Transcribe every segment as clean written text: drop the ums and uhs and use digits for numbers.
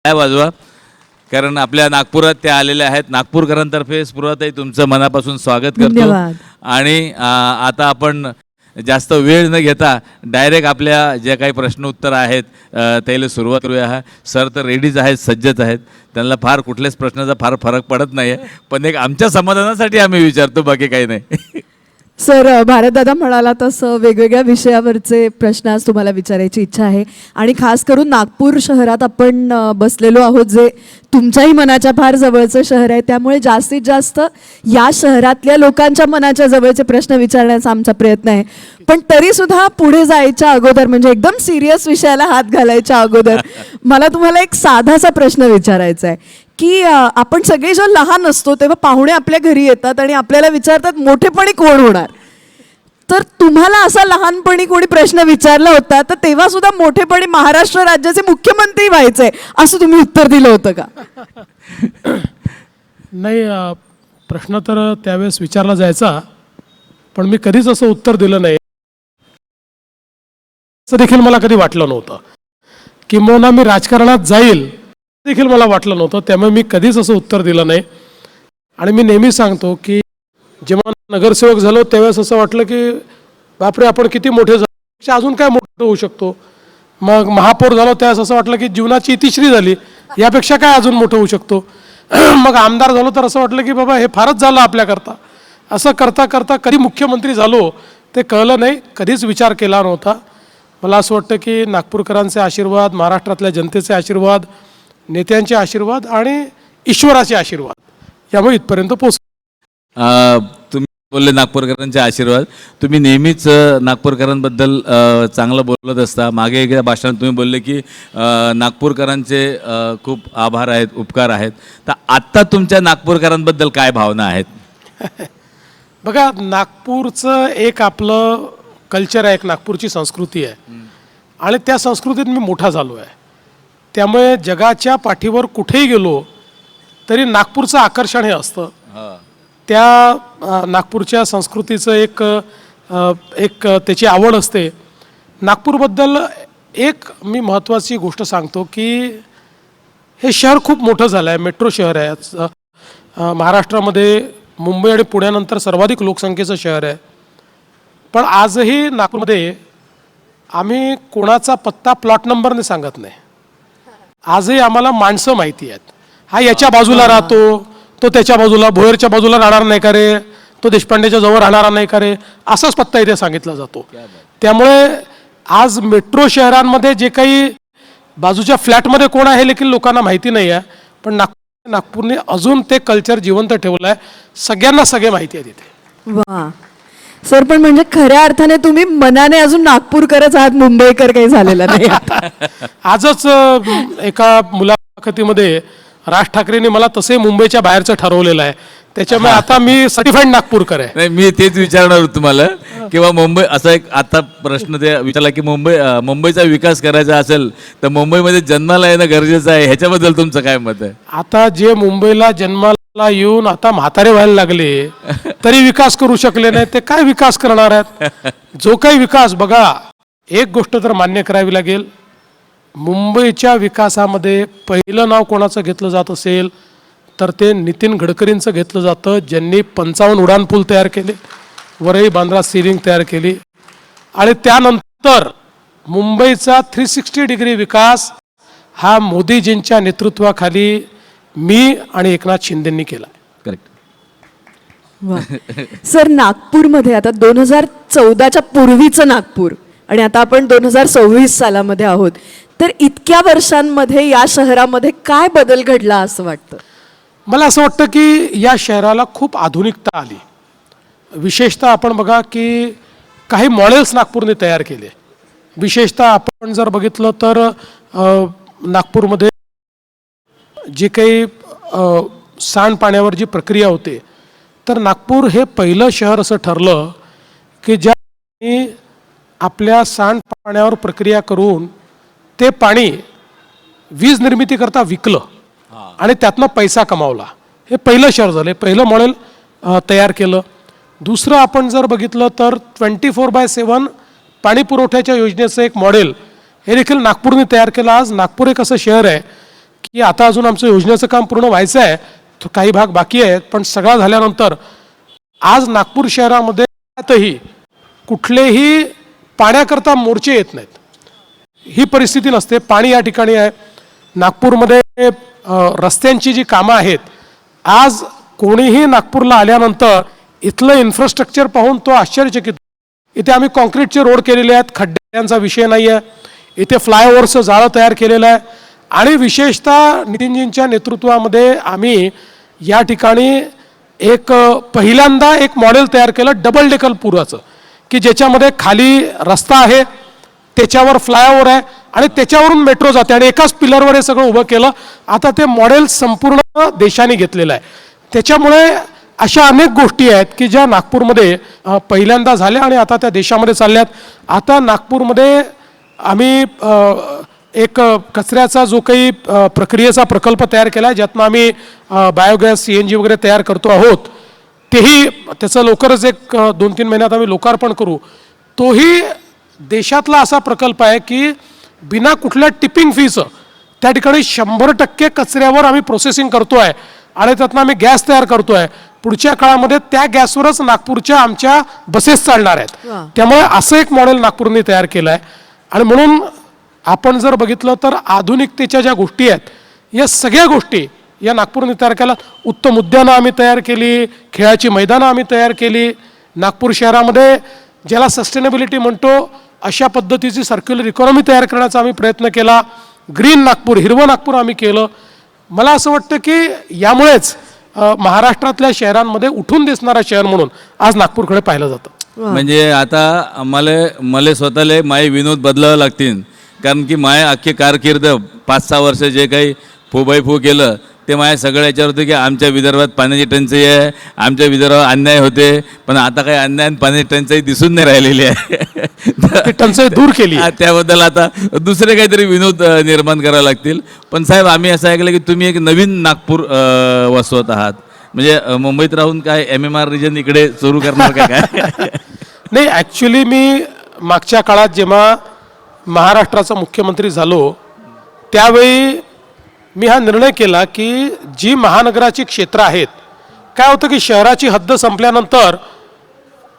काय वाजवा, कारण आपल्या नागपुरात त्या आलेल्या आहेत. नागपूरकरांतर्फे स्पृहाताई तुमचं मनापासून स्वागत करतो. धन्यवाद. आणि आता आपण जास्त वेळ न घेता डायरेक्ट आपल्या ज्या काही प्रश्न उत्तर आहेत त्याला सुरुवात करूया. सर तर रेडीच आहेत, सज्जच आहेत. त्यांना फार कुठल्याच प्रश्नाचा फार फरक पडत नाही आहे, पण एक आमच्या समाधानासाठी आम्ही विचारतो, बाकी काही नाही. सर, भारतदादा म्हणाला तसं वेगवेगळ्या विषयावरचे प्रश्न आज तुम्हाला विचारायची इच्छा आहे. आणि खास करून नागपूर शहरात आपण बसलेलो आहोत, जे तुमच्याही मनाच्या फार जवळचं शहर आहे. त्यामुळे जास्तीत जास्त या शहरातल्या लोकांच्या मनाच्या जवळचे प्रश्न विचारण्याचा आमचा प्रयत्न आहे. पण तरीसुद्धा पुढे जायच्या अगोदर, म्हणजे एकदम सिरियस विषयाला हात घालायच्या अगोदर मला तुम्हाला एक साधासा प्रश्न विचारायचा आहे की आपण सगळे जेव्हा लहान असतो तेव्हा पाहुणे आपल्या घरी येतात आणि आपल्याला विचारतात मोठेपणी कोण होणार. तर तुम्हाला असा लहानपणी कोणी प्रश्न विचारला होता तर तेव्हा सुद्धा मोठेपणी महाराष्ट्र राज्याचे मुख्यमंत्री व्हायचे असं तुम्ही उत्तर दिलं होतं का? नाही, प्रश्न तर त्यावेळेस विचारला जायचा, पण मी कधीच असं उत्तर दिलं नाही. असं देखील मला कधी वाटलं नव्हतं. किंबहुना मी राजकारणात जाईल देखील मला वाटलं नव्हतं. त्यामुळे मी कधीच असं उत्तर दिलं नाही. आणि मी नेहमी सांगतो की जेव्हा नगरसेवक झालो त्यावेळेस असं वाटलं की बापरे, आपण किती मोठे झालो, अजून काय मोठं होऊ शकतो. मग महापौर झालो त्यावेळेस असं वाटलं की जीवनाची इतिश्री झाली, यापेक्षा काय अजून मोठं होऊ शकतो. मग आमदार झालो तर असं वाटलं की बाबा हे फारच झालं आपल्याकरता. असं करता करता कधी मुख्यमंत्री झालो ते कळलं नाही, कधीच विचार केला नव्हता. मला असं वाटतं की नागपूरकरांचे आशीर्वाद, महाराष्ट्रातल्या जनतेचे आशीर्वाद, नेत्यांचे आशीर्वाद आणि ईश्वराचे आशीर्वाद यामुळे इथपर्यंत पोहोच. तुम्ही बोलले नागपूरकरांचे आशीर्वाद. तुम्ही नेहमीच नागपूरकरांबद्दल चांगलं बोलत असता. मागे एकदा भाषणात तुम्ही बोलले की नागपूरकरांचे खूप आभार आहेत, उपकार आहेत. तर आत्ता तुमच्या नागपूरकरांबद्दल काय भावना आहेत? बघा, नागपूरचं एक आपलं कल्चर आहे, एक नागपूरची संस्कृती आहे आणि त्या संस्कृतीत मी मोठा झालो आहे. त्यामुळे जगाच्या पाठीवर कुठेही गेलो तरी नागपूरचं आकर्षण हे असतं. त्या नागपूरच्या संस्कृतीचं एक त्याची आवड असते. नागपूरबद्दल एक मी महत्त्वाची गोष्ट सांगतो की हे शहर खूप मोठं झालं आहे, मेट्रो शहर आहे. महाराष्ट्रामध्ये मुंबई आणि पुण्यानंतर सर्वाधिक लोकसंख्येचं शहर आहे. पण आजही नागपूरमध्ये आम्ही कोणाचा पत्ता प्लॉट नंबरने सांगत नाही. आजही आम्हाला माणसं माहिती आहेत. हा याच्या बाजूला राहतो, तो त्याच्या बाजूला, भोयरच्या बाजूला राहणार नाही का रे, तो देशपांडेच्या जवळ राहणारा नाही का रे, असाच पत्ता इथे सांगितला जातो. त्यामुळे आज मेट्रो शहरांमध्ये जे काही बाजूच्या फ्लॅटमध्ये कोण आहे देखील लोकांना माहिती नाही आहे. पण नागपूरने अजून ते कल्चर जिवंत ठेवलं आहे. सगळ्यांना सगळे माहिती आहे तिथे. वा सर, पण म्हणजे खऱ्या अर्थाने तुम्ही मनाने अजून नागपूरकरच आहात, मुंबईकर काही झालेला नाही. आजच एका मुलाखतीमध्ये राज ठाकरेंनी मला तसे मुंबईच्या बाहेरचं ठरवलेलं आहे. त्याच्यामुळे आता मी सर्टिफाईड नागपूरकर आहे. नाही, मी तेच विचारणार होतो तुम्हाला, किंवा मुंबई असा एक आता प्रश्न ते विचारला की मुंबईचा विकास करायचा असेल तर मुंबईमध्ये जन्माला येणं गरजेचं आहे, ह्याच्याबद्दल तुमचं काय मत आहे? आता जे मुंबईला जन्माला येऊन आता म्हातारे व्हायला लागले तरी विकास करू शकले नाही, ते काय विकास करणार आहेत? जो काही विकास, बघा, एक गोष्ट तर मान्य करावी लागेल, मुंबईच्या विकासामध्ये पहिलं नाव कोणाचं घेतलं जात असेल तर ते नितीन गडकरींचं घेतलं जातं, ज्यांनी 55 उड्डाणपूल तयार केले, वरई बांद्रा सीलिंग तयार केली. आणि त्यानंतर मुंबईचा 360 डिग्री विकास हा मोदीजींच्या नेतृत्वाखाली मी आणि एकनाथ शिंदेंनी केला. करेक्ट. सर, नागपूरमध्ये आता 2014च्या पूर्वीचं नागपूर आणि आता आपण 2026 सालामध्ये आहोत, तर इतक्या वर्षांमध्ये या शहरामध्ये काय बदल घडला असं वाटतं? मला असं वाटतं की या शहराला खूप आधुनिकता आली. विशेषतः आपण बघा की काही मॉडेल्स नागपूरने तयार केले. विशेषतः आपण जर बघितलं तर नागपूरमध्ये जी काही सांडपाण्यावर जी प्रक्रिया होते, तर नागपूर हे पहिलं शहर असं ठरलं की ज्या आपल्या सांडपाण्यावर प्रक्रिया करून ते पाणी वीज निर्मितीकरता विकलं आणि त्यातनं पैसा कमावला. हे पहिलं शहर झालं, पहिलं मॉडेल तयार केलं. दुसरं आपण जर बघितलं तर 24/7 पाणी पुरवठ्याच्या योजनेचं एक मॉडेल हे देखील नागपूरने तयार केलं. आज नागपूर एक असं शहर आहे की आता अजून आमचं योजनेचं काम पूर्ण व्हायचं आहे, तो काही भाग बाकी आहेत, पण सगळा झाल्यानंतर आज नागपूर शहरामध्ये कुठलेही पाण्याकरता मोर्चे येत नाहीत. ही परिस्थिती नसते. पाणी या ठिकाणी आहे. नागपूरमध्ये रस्त्यांची जी कामं आहेत, आज कोणीही नागपूरला आल्यानंतर इथलं इन्फ्रास्ट्रक्चर पाहून तो आश्चर्यचकित. इथे आम्ही कॉन्क्रीटचे रोड केलेले आहेत, खड्ड्यांचा विषय नाही आहे. इथे फ्लायओव्हरचं जाळं तयार केलेलं आहे. आणि विशेषतः नितीनजींच्या नेतृत्वामध्ये आम्ही या ठिकाणी पहिल्यांदा एक मॉडेल तयार केलं डबल डेकर पुराचं, की ज्याच्यामध्ये खाली रस्ता आहे, त्याच्यावर फ्लायओव्हर आहे आणि त्याच्यावरून मेट्रो जाते आणि एकाच पिलरवर हे सगळं उभं केलं. आता ते मॉडेल संपूर्ण देशाने घेतलेलं आहे. त्याच्यामुळे अशा अनेक गोष्टी आहेत की ज्या नागपूरमध्ये पहिल्यांदा झाल्या आणि आता त्या देशामध्ये चालल्यात. आता नागपूरमध्ये आम्ही एक कचऱ्याचा जो काही प्रक्रियेचा प्रकल्प तयार केला आहे, ज्यातनं आम्ही बायोगॅस CNG वगैरे तयार करतो आहोत, त्याचं लवकरच 2-3 महिन्यात आम्ही लोकार्पण करू. तोही देशातला असा प्रकल्प आहे की बिना कुठल्या टिपिंग फीचं त्या ठिकाणी 100% कचऱ्यावर आम्ही प्रोसेसिंग करतो आहे आणि त्यातनं आम्ही गॅस तयार करतो आहे. पुढच्या काळामध्ये त्या गॅसवरच नागपूरच्या आमच्या बसेस चालणार आहेत. त्यामुळे असं एक मॉडेल नागपूरने तयार केलं आहे. आणि म्हणून आपण जर बघितलं तर आधुनिकतेच्या ज्या गोष्टी आहेत, या सगळ्या गोष्टी या नागपूरने तयार केल्या. उत्तम उद्यानं आम्ही तयार केली, खेळाची मैदानं आम्ही तयार केली. नागपूर शहरामध्ये ज्याला सस्टेनेबिलिटी म्हणतो अशा पद्धतीची सर्क्युलर इकॉनॉमी तयार करण्याचा आम्ही प्रयत्न केला. ग्रीन नागपूर, हिरवं नागपूर आम्ही केलं. मला असं वाटतं की यामुळेच महाराष्ट्रातल्या शहरांमध्ये उठून दिसणारा शहर म्हणून आज नागपूरकडे पाहिलं जातं. म्हणजे आता मला स्वतःला माय विनोद बदलावं लागतील, कारण की माय अख्खी कारकीर्द 5-6 वर्ष जे काही फू केलं ते माझ्या सगळं याच्यावर होतं की आमच्या विदर्भात पाण्याची टंचाई आहे, आमच्या विदर्भात अन्याय होते. पण आता काही अन्याय आणि पाण्याची टंचाई दिसून नाही राहिलेली आहे. ती टंचाई दूर केली. त्याबद्दल आता दुसरे काहीतरी विनोद निर्माण करावे लागतील. पण साहेब, आम्ही असं ऐकलं की तुम्ही एक नवीन नागपूर वसवत आहात. म्हणजे मुंबईत राहून काय MMR रिजन इकडे सुरू करणार का काय? नाही, ॲक्च्युली मी मागच्या काळात जेव्हा महाराष्ट्राचा मुख्यमंत्री झालो त्यावेळी मी हा निर्णय केला की जी महानगराची क्षेत्र आहेत, काय होतं की शहराची हद्द संपल्यानंतर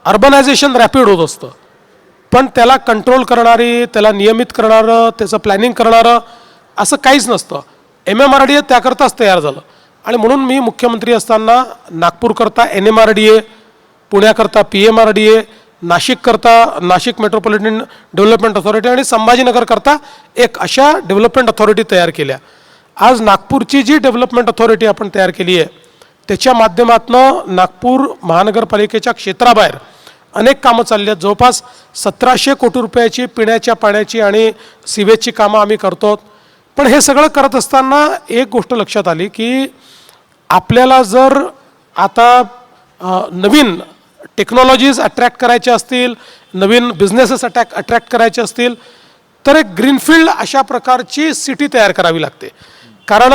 अर्बनायझेशन रॅपिड होत असतं, पण त्याला कंट्रोल करणारी, त्याला नियमित करणारं, त्याचं प्लॅनिंग करणारं असं काहीच नसतं. MMRDA त्याकरताच तयार झालं. आणि म्हणून मी मुख्यमंत्री असताना नागपूरकरता NMRDA, पुण्याकरता PMRDA, Nashik metropolitan development authority आणि संभाजीनगरकरता एक अशा डेव्हलपमेंट अथॉरिटी तयार केल्या. आज नागपूरची जी डेव्हलपमेंट अथॉरिटी आपण तयार केली आहे त्याच्या माध्यमातून नागपूर महानगरपालिकेच्या क्षेत्राबाहेर अनेक कामं चालली आहेत. जवळपास 1700 कोटी रुपयाची पिण्याच्या पाण्याची आणि सिवेजची कामं आम्ही करतो. पण हे सगळं करत असताना एक गोष्ट लक्षात आली की आपल्याला जर आता नवीन टेक्नॉलॉजीज अट्रॅक्ट करायच्या असतील, नवीन बिझनेसेस अट्रॅक्ट करायचे असतील, तर एक ग्रीनफील्ड अशा प्रकारची सिटी तयार करावी लागते. कारण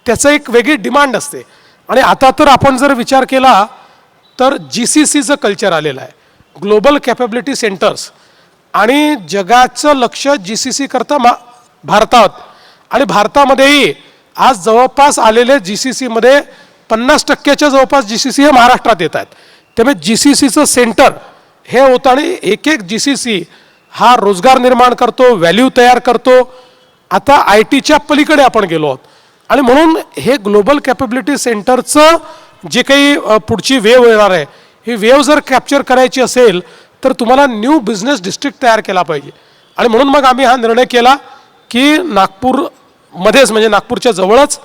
त्याचं एक वेगळी डिमांड असते. आणि आता तर आपण जर विचार केला तर GCCचं कल्चर आलेलं आहे, ग्लोबल कॅपेबिलिटी सेंटर्स. आणि जगाचं लक्ष GCC करता भारतात. आणि भारतामध्येही आज जवळपास आलेले GCCमध्ये 50%च्या जवळपास GCC हे महाराष्ट्रात येत आहेत. त्यामुळे GCCचं सेंटर हे होतं आणि एक GCC हा रोजगार निर्माण करतो, व्हॅल्यू तयार करतो. आता IT पलीकडे आपण गेलो आहोत. आणि म्हणून हे ग्लोबल कॅपेबिलिटी सेंटरचं जे काही पुढची वेव येणार आहे, ही वेव जर कॅप्चर करायची असेल तर तुम्हाला न्यू बिझनेस डिस्ट्रिक्ट तयार केला पाहिजे. आणि म्हणून मग आम्ही हा निर्णय केला की नागपूरमध्येच, म्हणजे नागपूरच्या जवळच,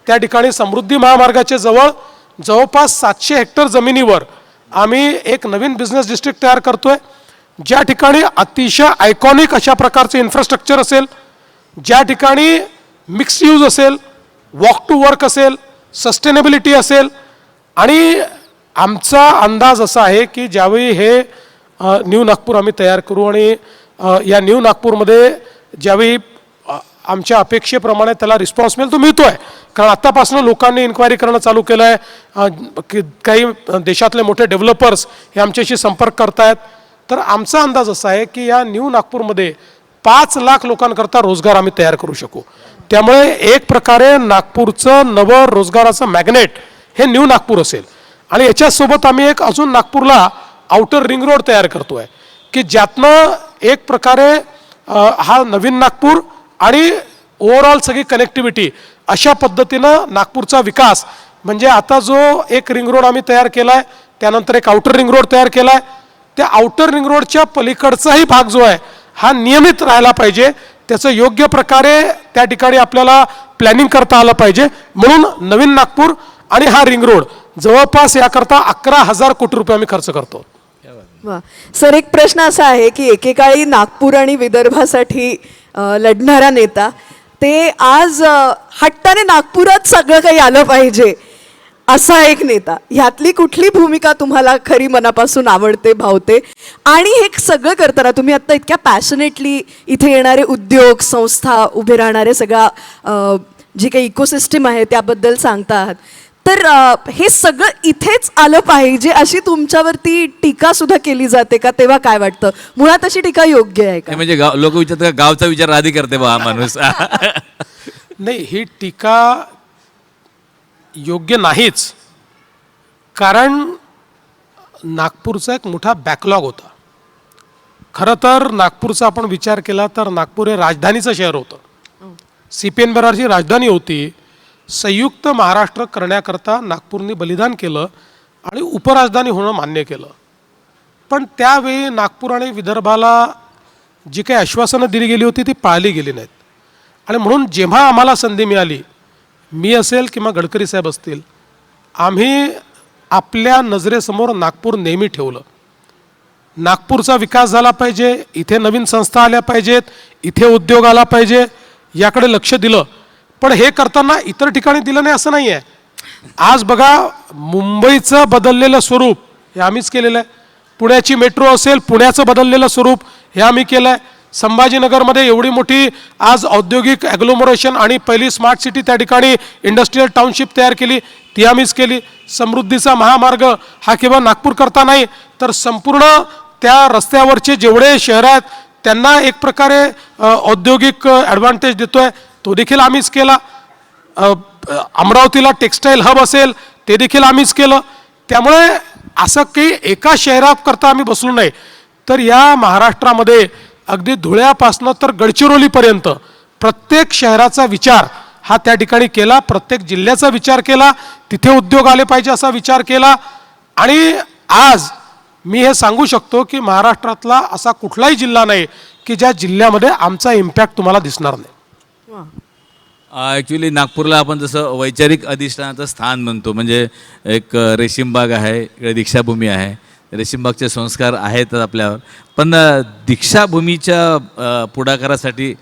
त्या ठिकाणी समृद्धी महामार्गाच्या जवळ जवळपास 700 हेक्टर जमिनीवर आम्ही एक नवीन बिझनेस डिस्ट्रिक्ट तयार करतोय, ज्या ठिकाणी अतिशय आयकॉनिक अशा प्रकारचे इन्फ्रास्ट्रक्चर असेल, ज्या ठिकाणी मिक्स यूज असेल, वॉक टू वर्क असेल, सस्टेनेबिलिटी असेल. आणि आमचा अंदाज असा आहे की ज्यावेळी हे न्यू नागपूर आम्ही तयार करू आणि या न्यू नागपूरमध्ये ज्यावेळी आमच्या अपेक्षेप्रमाणे त्याला रिस्पॉन्स मिळेल, तो मिळतो आहे. कारण आत्तापासून लोकांनी इन्क्वायरी करणं चालू केलं आहे. काही देशातले मोठे डेव्हलपर्स हे आमच्याशी संपर्क करत आहेत. तर आमचा अंदाज असा आहे की या न्यू नागपूरमध्ये 5 लाख लोकांकरता रोजगार आम्ही तयार करू शकू. त्यामुळे एक प्रकारे नागपूरचं नवं रोजगाराचं मॅग्नेट हे न्यू नागपूर असेल. आणि याच्यासोबत आम्ही एक अजून नागपूरला आउटर रिंग रोड तयार करतोय की ज्यातनं एक प्रकारे हा नवीन नागपूर आणि ओव्हरऑल सगळी कनेक्टिव्हिटी अशा पद्धतीनं नागपूरचा विकास म्हणजे आता जो एक रिंग रोड आम्ही तयार केला आहे, त्यानंतर एक आउटर रिंग रोड तयार केला आहे, त्या आउटर रिंग रोडच्या पलीकडचाही भाग जो आहे हा नियमित राहायला पाहिजे. त्याचं योग्य प्रकारे त्या ठिकाणी आपल्याला प्लॅनिंग करता आलं पाहिजे. म्हणून नवीन नागपूर आणि हा रिंग रोड जवळपास याकरता 11,000 कोटी रुपये आम्ही खर्च करतो. वा सर, एक प्रश्न असा आहे की एकेकाळी नागपूर आणि विदर्भासाठी लढणारा नेता ते आज हट्टाने नागपुरात सगळं काही आलं पाहिजे असा एक नेता, ह्यातली कुठली भूमिका तुम्हाला खरी मनापासून आवडते, भावते? आणि हे सगळं करताना तुम्ही आता इतक्या पॅशनेटली इथे येणारे उद्योग संस्था उभे राहणारे सगळा जी काही इकोसिस्टम आहे त्याबद्दल सांगता आहात, तर हे सगळं इथेच आलं पाहिजे अशी तुमच्यावरती टीका सुद्धा केली जाते का? तेव्हा काय वाटतं, मुळात अशी टीका योग्य आहे का? म्हणजे लोक विचारतात गावचा विचार आधी करते बा हा माणूस. नाही, ही टीका योग्य नाहीच. कारण नागपूरचा एक मोठा बॅकलॉग होता. खरं तर नागपूरचा आपण विचार केला तर नागपूर हे राजधानीचं शहर होतं. CPN बरारची राजधानी होती. संयुक्त महाराष्ट्र करण्याकरता नागपूरने बलिदान केलं आणि उपराजधानी होणं मान्य केलं. पण त्यावेळी नागपूर आणि विदर्भाला जी काही आश्वासनं दिली गेली होती ती पाळली गेली नाहीत. आणि म्हणून जेव्हा आम्हाला संधी मिळाली, मी असेल किंवा गडकरी साहेब असतील, आम्ही आपल्या नजरेसमोर नागपूर नेहमी ठेवलं. नागपूरचा विकास झाला पाहिजे, इथे नवीन संस्था आल्या पाहिजेत, इथे उद्योग आला पाहिजे, याकडे लक्ष दिलं. पण हे करताना इतर ठिकाणी दिलं नाही असं नाही आहे. आज बघा, मुंबईचं बदललेलं स्वरूप हे आम्हीच केलेलं आहे. पुण्याची मेट्रो असेल, पुण्याचं बदललेलं स्वरूप हे आम्ही केलं आहे. संभाजीनगरमध्ये एवढी मोठी आज औद्योगिक ॲग्लोमरेशन आणि पहिली स्मार्ट सिटी त्या ठिकाणी इंडस्ट्रीयल टाउनशिप तयार केली, ती आम्हीच केली. समृद्धीचा महामार्ग हा केवळ नागपूर करता नाही तर संपूर्ण त्या रस्त्यावरचे जेवढे शहर आहेत त्यांना एक प्रकारे औद्योगिक ॲडव्हान्टेज देतोय, तो देखील आम्हीच केला. अमरावतीला टेक्स्टाईल हब असेल ते देखील आम्हीच केलं. त्यामुळे असं काही एका शहराकरता आम्ही बसलो नाही, तर या महाराष्ट्रामध्ये अगदी धुळ्यापासनं तर गडचिरोलीपर्यंत प्रत्येक शहराचा विचार हा त्या ठिकाणी केला. प्रत्येक जिल्ह्याचा विचार केला, तिथे उद्योग आले पाहिजे असा विचार केला. आणि आज मी हे सांगू शकतो की महाराष्ट्रातला असा कुठलाही जिल्हा नाही की ज्या जिल्ह्यामध्ये आमचा इम्पॅक्ट तुम्हाला दिसणार नाही. ॲक्च्युली नागपूरला आपण जसं वैचारिक अधिष्ठानाचं स्थान म्हणतो, म्हणजे एक रेशीमबाग आहे, इकडे दीक्षाभूमी आहे, रेशीमबागचे संस्कार आहेतच आपल्यावर. पण दीक्षाभूमीच्या पुढाकारासाठी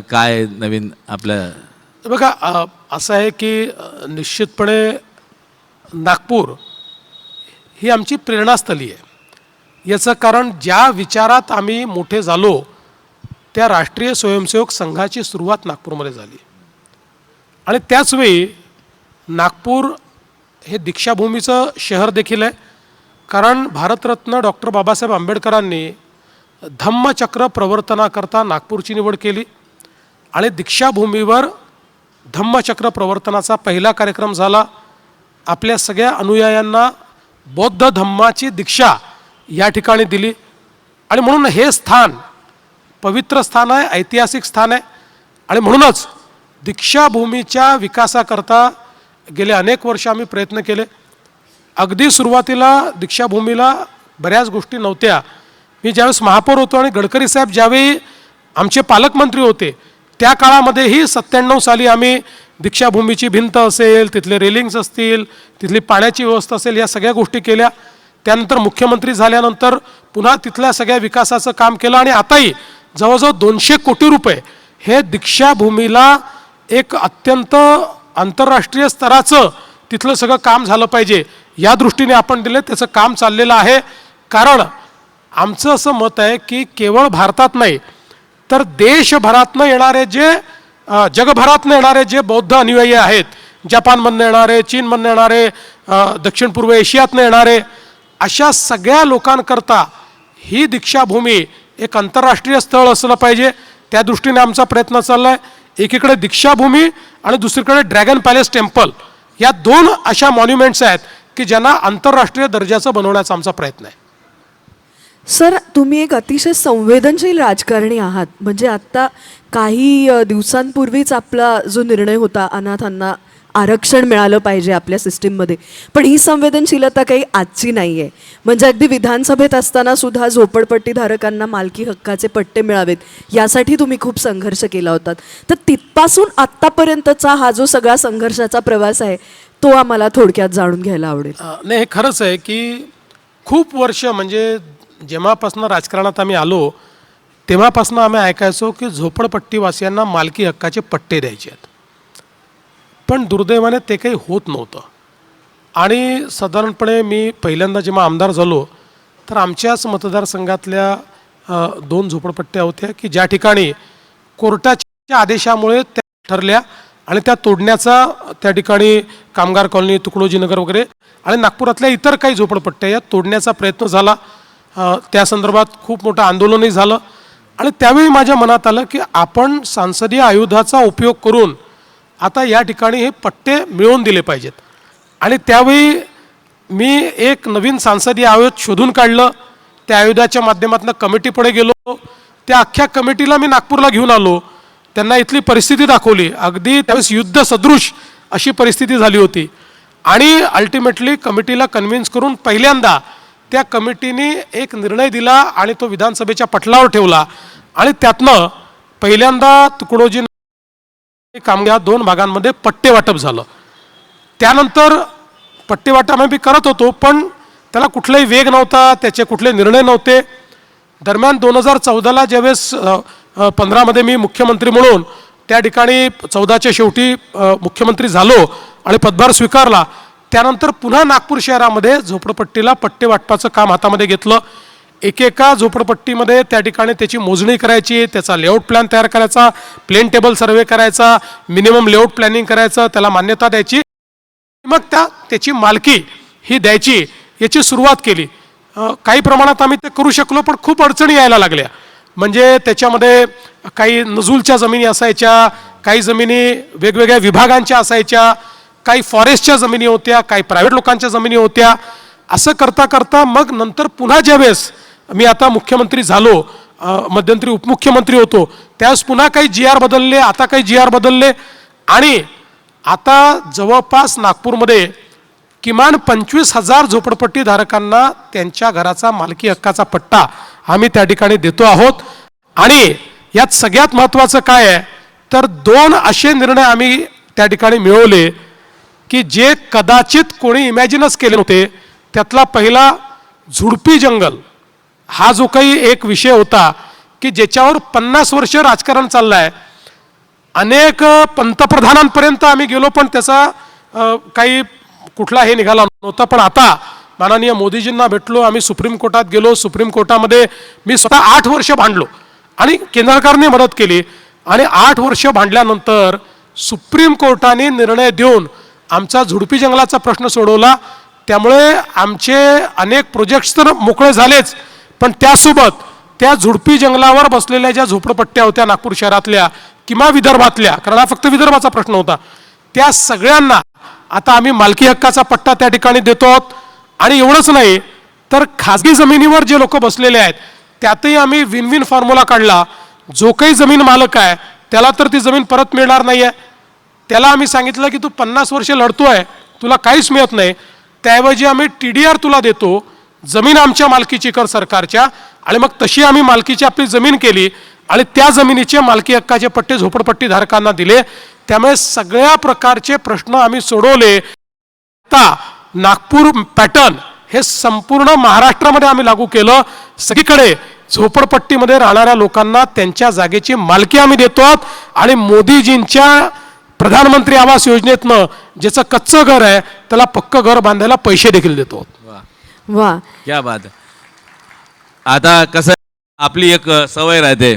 काय नवीन आपल्या? बघा, असं आहे की निश्चितपणे नागपूर ही आमची प्रेरणास्थळी आहे. याचं कारण ज्या विचारात आम्ही मोठे झालो त्या राष्ट्रीय स्वयंसेवक संघाची सुरुवात नागपूरमध्ये झाली. आणि त्याचवेळी नागपूर हे दीक्षाभूमीचं शहर देखील आहे. कारण भारतरत्न डॉक्टर बाबासाहेब आंबेडकरांनी धम्मचक्र प्रवर्तनाकरता नागपूरची निवड केली आणि दीक्षाभूमीवर धम्मचक्र प्रवर्तनाचा पहिला कार्यक्रम झाला. आपल्या सगळ्या अनुयायांना बौद्ध धम्माची दीक्षा या ठिकाणी दिली. आणि म्हणून हे स्थान पवित्र स्थान आहे, ऐतिहासिक स्थान आहे. आणि म्हणूनच दीक्षाभूमीच्या विकासाकरता गेले अनेक वर्ष आम्ही प्रयत्न केले. अगदी सुरुवातीला दीक्षाभूमीला बऱ्याच गोष्टी नव्हत्या. मी ज्यावेळेस महापौर होतो आणि गडकरी साहेब ज्यावेळी आमचे पालकमंत्री होते त्या काळामध्येही 97 साली आम्ही दीक्षाभूमीची भिंत असेल, तिथले रेलिंग्स असतील, तिथली पाण्याची व्यवस्था असेल, या सगळ्या गोष्टी केल्या. त्यानंतर मुख्यमंत्री झाल्यानंतर पुन्हा तिथल्या सगळ्या विकासाचं काम केलं. आणि आताही जवळजवळ 200 कोटी रुपये हे दीक्षाभूमीला एक अत्यंत आंतरराष्ट्रीय स्तराचं तिथलं सगळं काम झालं पाहिजे या दृष्टीने आपण दिले. त्याचं काम चाललेलं आहे. कारण आमचं असं मत आहे की केवळ भारतात नाही तर देशभरातनं येणारे जे जगभरातनं येणारे जे बौद्ध अनुयायी आहेत, जपानमधनं येणारे, चीनमधनं येणारे, दक्षिण पूर्व एशियातनं येणारे, अशा सगळ्या लोकांकरता ही दीक्षाभूमी एक आंतरराष्ट्रीय स्थळ असलं पाहिजे. त्या दृष्टीने आमचा प्रयत्न चालला आहे. एकीकडे दीक्षाभूमी आणि दुसरीकडे ड्रॅगन पॅलेस टेम्पल, या 2 अशा मॉन्युमेंट्स आहेत की ज्यांना आंतरराष्ट्रीय दर्जाचं बनवण्याचा आमचा प्रयत्न आहे. सर, तुम्ही एक अतिशय संवेदनशील राजकारणी आहात. म्हणजे आत्ता काही दिवसांपूर्वीच आपला जो निर्णय होता, अनाथांना आरक्षण मिळालं पाहिजे आपल्या सिस्टीममध्ये, पण ही संवेदनशीलता काही आजची नाही आहे. म्हणजे अगदी विधानसभेत असताना सुद्धा झोपडपट्टीधारकांना मालकी हक्काचे पट्टे मिळावेत यासाठी तुम्ही खूप संघर्ष केला होता. तर तिथपासून आत्तापर्यंतचा हा जो सगळा संघर्षाचा प्रवास आहे तो आम्हाला थोडक्यात जाणून घ्यायला आवडेल. नाही, हे खरंच आहे की खूप वर्ष, म्हणजे जेव्हापासून राजकारणात आम्ही आलो तेव्हापासून आम्ही ऐकायचो की झोपडपट्टीवासियांना मालकी हक्काचे पट्टे द्यायचे आहेत, पण दुर्दैवाने ते काही होत नव्हतं. आणि साधारणपणे मी पहिल्यांदा जेव्हा आमदार झालो तर आमच्याच मतदारसंघातल्या 2 झोपडपट्ट्या होत्या की ज्या ठिकाणी कोर्टाच्या आदेशामुळे त्या ठरल्या आणि त्या तोडण्याचा त्या ठिकाणी कामगार कॉलनी, तुकडोजीनगर वगैरे आणि नागपुरातल्या इतर काही झोपडपट्ट्या या तोडण्याचा प्रयत्न झाला. त्या संदर्भात खूप मोठं आंदोलनही झालं आणि त्यावेळी माझ्या मनात आलं की आपण सांसदीय आयुधाचा उपयोग करून आता या ठिकाणी हे पट्टे मिळवून दिले पाहिजेत. आणि त्यावेळी मी एक नवीन सांसदीय आयोग शोधून काढलं. त्या आयुधाच्या माध्यमातून कमिटीपुढे गेलो. त्या अख्ख्या कमिटीला मी नागपूरला घेऊन आलो, त्यांना इथली परिस्थिती दाखवली. अगदी त्यावेळेस युद्ध सदृश अशी परिस्थिती झाली होती आणि अल्टिमेटली कमिटीला कन्व्हिन्स करून पहिल्यांदा त्या कमिटीने एक निर्णय दिला आणि तो विधानसभेच्या पटलावर ठेवला आणि त्यातनं पहिल्यांदा तुकडोजी कामगार 2 भागांमध्ये पट्टे वाटप झालं. त्यानंतर पट्टे वाटप आम्ही करत होतो, पण त्याला कुठलाही वेग नव्हता, त्याचे कुठले निर्णय नव्हते. दरम्यान 2014ला ज्यावेळेस 15मध्ये मी मुख्यमंत्री म्हणून त्या ठिकाणी 14च्या शेवटी मुख्यमंत्री झालो आणि पदभार स्वीकारला, त्यानंतर पुन्हा नागपूर शहरामध्ये झोपडपट्टीला पट्टे वाटपाचं काम हातामध्ये घेतलं. एकेका झोपडपट्टीमध्ये त्या ठिकाणी त्याची मोजणी करायची, त्याचा लेआउट प्लॅन तयार करायचा, प्लेन टेबल सर्वे करायचा, मिनिमम लेआउट प्लॅनिंग करायचं, त्याला मान्यता द्यायची, मग त्याची मालकी ही द्यायची, याची सुरुवात केली. काही प्रमाणात आम्ही ते करू शकलो, पण खूप अडचणी यायला लागल्या. म्हणजे त्याच्यामध्ये काही नजूलच्या जमिनी असायच्या, काही जमिनी वेगवेगळ्या विभागांच्या असायच्या, काही फॉरेस्टच्या जमिनी होत्या, काही प्रायव्हेट लोकांच्या जमिनी होत्या. असं करता करता मग नंतर पुन्हा ज्यावेळेस मी आता मुख्यमंत्री झालो, मध्यंतरी उपमुख्यमंत्री होतो, त्यावेळेस पुन्हा काही GR बदलले, आता काही GR बदलले आणि आता जवळपास नागपूरमध्ये किमान 25,000 झोपडपट्टीधारकांना त्यांच्या घराचा मालकी हक्काचा पट्टा आम्ही त्या ठिकाणी देतो आहोत. आणि यात सगळ्यात महत्त्वाचं काय आहे तर 2 असे निर्णय आम्ही त्या ठिकाणी मिळवले की जे कदाचित कोणी इमॅजिनच केले नव्हते. त्यातला पहिला, झुडपी जंगल हा जो काही एक विषय होता की ज्याच्यावर 50 वर्ष राजकारण चाललं आहे. अनेक पंतप्रधानांपर्यंत आम्ही गेलो, पण त्याचा काही कुठला हे निघाला नव्हता. पण आता माननीय मोदीजींना भेटलो, आम्ही सुप्रीम कोर्टात गेलो, सुप्रीम कोर्टामध्ये मी स्वतः 8 वर्ष भांडलो आणि केंद्र सरकारने मदत केली आणि 8 वर्ष भांडल्यानंतर सुप्रीम कोर्टाने निर्णय देऊन आमचा झुडपी जंगलाचा प्रश्न सोडवला. त्यामुळे आमचे अनेक प्रोजेक्ट्स तर मोकळे झालेच, पण त्यासोबत त्या झुडपी जंगलावर बसलेल्या ज्या झोपडपट्ट्या होत्या नागपूर शहरातल्या किंवा विदर्भातल्या, कारण हा फक्त विदर्भाचा प्रश्न होता, त्या सगळ्यांना आता आम्ही मालकी हक्काचा पट्टा त्या ठिकाणी देतो आहोत. आणि एवढंच नाही तर खाजगी जमिनीवर जे लोक बसलेले आहेत त्यातही आम्ही विन विन फॉर्म्युला काढला. जो काही जमीन मालक आहे त्याला तर ती जमीन परत मिळणार नाही आहे, त्याला आम्ही सांगितलं की तू 50 वर्ष लढतोय, तुला काहीच मिळत नाही, त्याऐवजी आम्ही TDR तुला देतो, जमीन आमच्या मालकीची कर सरकारच्या, आणि मग तशी आम्ही मालकीची आपली जमीन केली आणि त्या जमिनीचे मालकी हक्काचे पट्टे झोपडपट्टीधारकांना दिले. त्यामुळे सगळ्या प्रकारचे प्रश्न आम्ही सोडवले. आता नागपूर पॅटर्न हे संपूर्ण महाराष्ट्रामध्ये आम्ही लागू केलं. सगळीकडे झोपडपट्टीमध्ये राहणाऱ्या लोकांना त्यांच्या जागेची मालकी आम्ही देतो आहोत आणि मोदीजींच्या प्रधानमंत्री आवास योजनेतनं ज्याचं कच्चं घर आहे त्याला पक्कं घर बांधायला पैसे देखील देतो. वा, क्या बात आहे. आता कसं आपली एक सवय राहते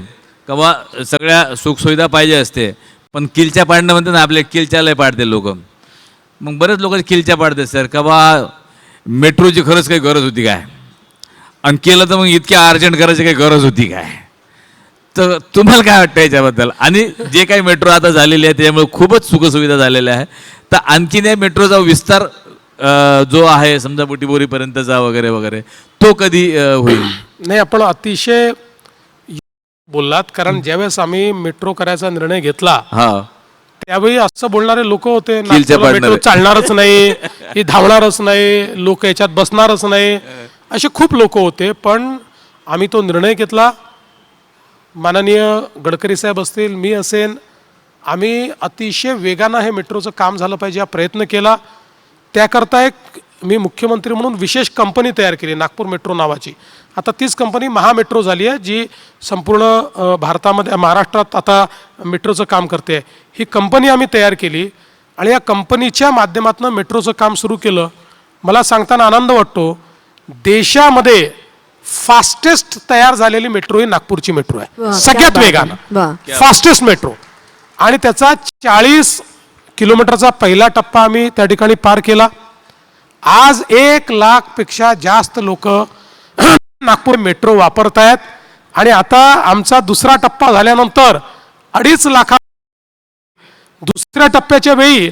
का बा सगळ्या सुखसुविधा पाहिजे असते, पण किलच्या पाडणं म्हणते ना, आपले किलच्या लय पाडते लोक. मग बरेच लोक किलच्या पाडते सर का बा मेट्रोची खरंच काही गरज होती काय, आणि केलं तर मग इतक्या अर्जंट करायची काही गरज होती काय. तर तुम्हाला काय वाटतं याच्याबद्दल? आणि जे काही मेट्रो आता झालेली आहे त्यामुळे खूपच सुखसुविधा झालेल्या आहे, तर आणखीन या मेट्रोचा विस्तार जो आहे समजा बुटीबोरीपर्यंतचा वगैरे वगैरे तो कधी होईल? नाही, आपण अतिशय बोललात, कारण ज्यावेळेस आम्ही मेट्रो करायचा निर्णय घेतला हा, त्यावेळी असं बोलणारे लोक होते, किलच्या नागपूरला मेट्रो पाडणारे. चालणारच नाही, ही धावणारच नाही, लोक याच्यात बसणारच नाही, असे खूप लोक होते. पण आम्ही तो निर्णय घेतला. माननीय गडकरी साहेब असतील, मी असेन, आम्ही अतिशय वेगानं हे मेट्रोचं काम झालं पाहिजे हा प्रयत्न केला. त्याकरता एक मी मुख्यमंत्री म्हणून विशेष कंपनी तयार केली, नागपूर मेट्रो नावाची. आता तीच कंपनी महामेट्रो झाली आहे, जी संपूर्ण भारतामध्ये, महाराष्ट्रात आता मेट्रोचं काम करते. ही कंपनी आम्ही तयार केली आणि या कंपनीच्या माध्यमातून मेट्रोचं काम सुरू केलं. मला सांगताना आनंद वाटतो, देशामध्ये फास्टेस्ट तयार झालेली मेट्रो ही नागपूरची मेट्रो वा, आहे, क्या सगळ्यात बात आहे. वेगानं, वा. Fastest metro. आणि त्याचा 40 किलोमीटरचा पहिला टप्पा आम्ही त्या ठिकाणी पार केला. आज 1,00,000पेक्षा जास्त लोक नागपूर मेट्रो वापरत आहेत. आणि आता आमचा दुसरा टप्पा झाल्यानंतर 2.5 लाख. दुसऱ्या टप्प्याच्या वेळी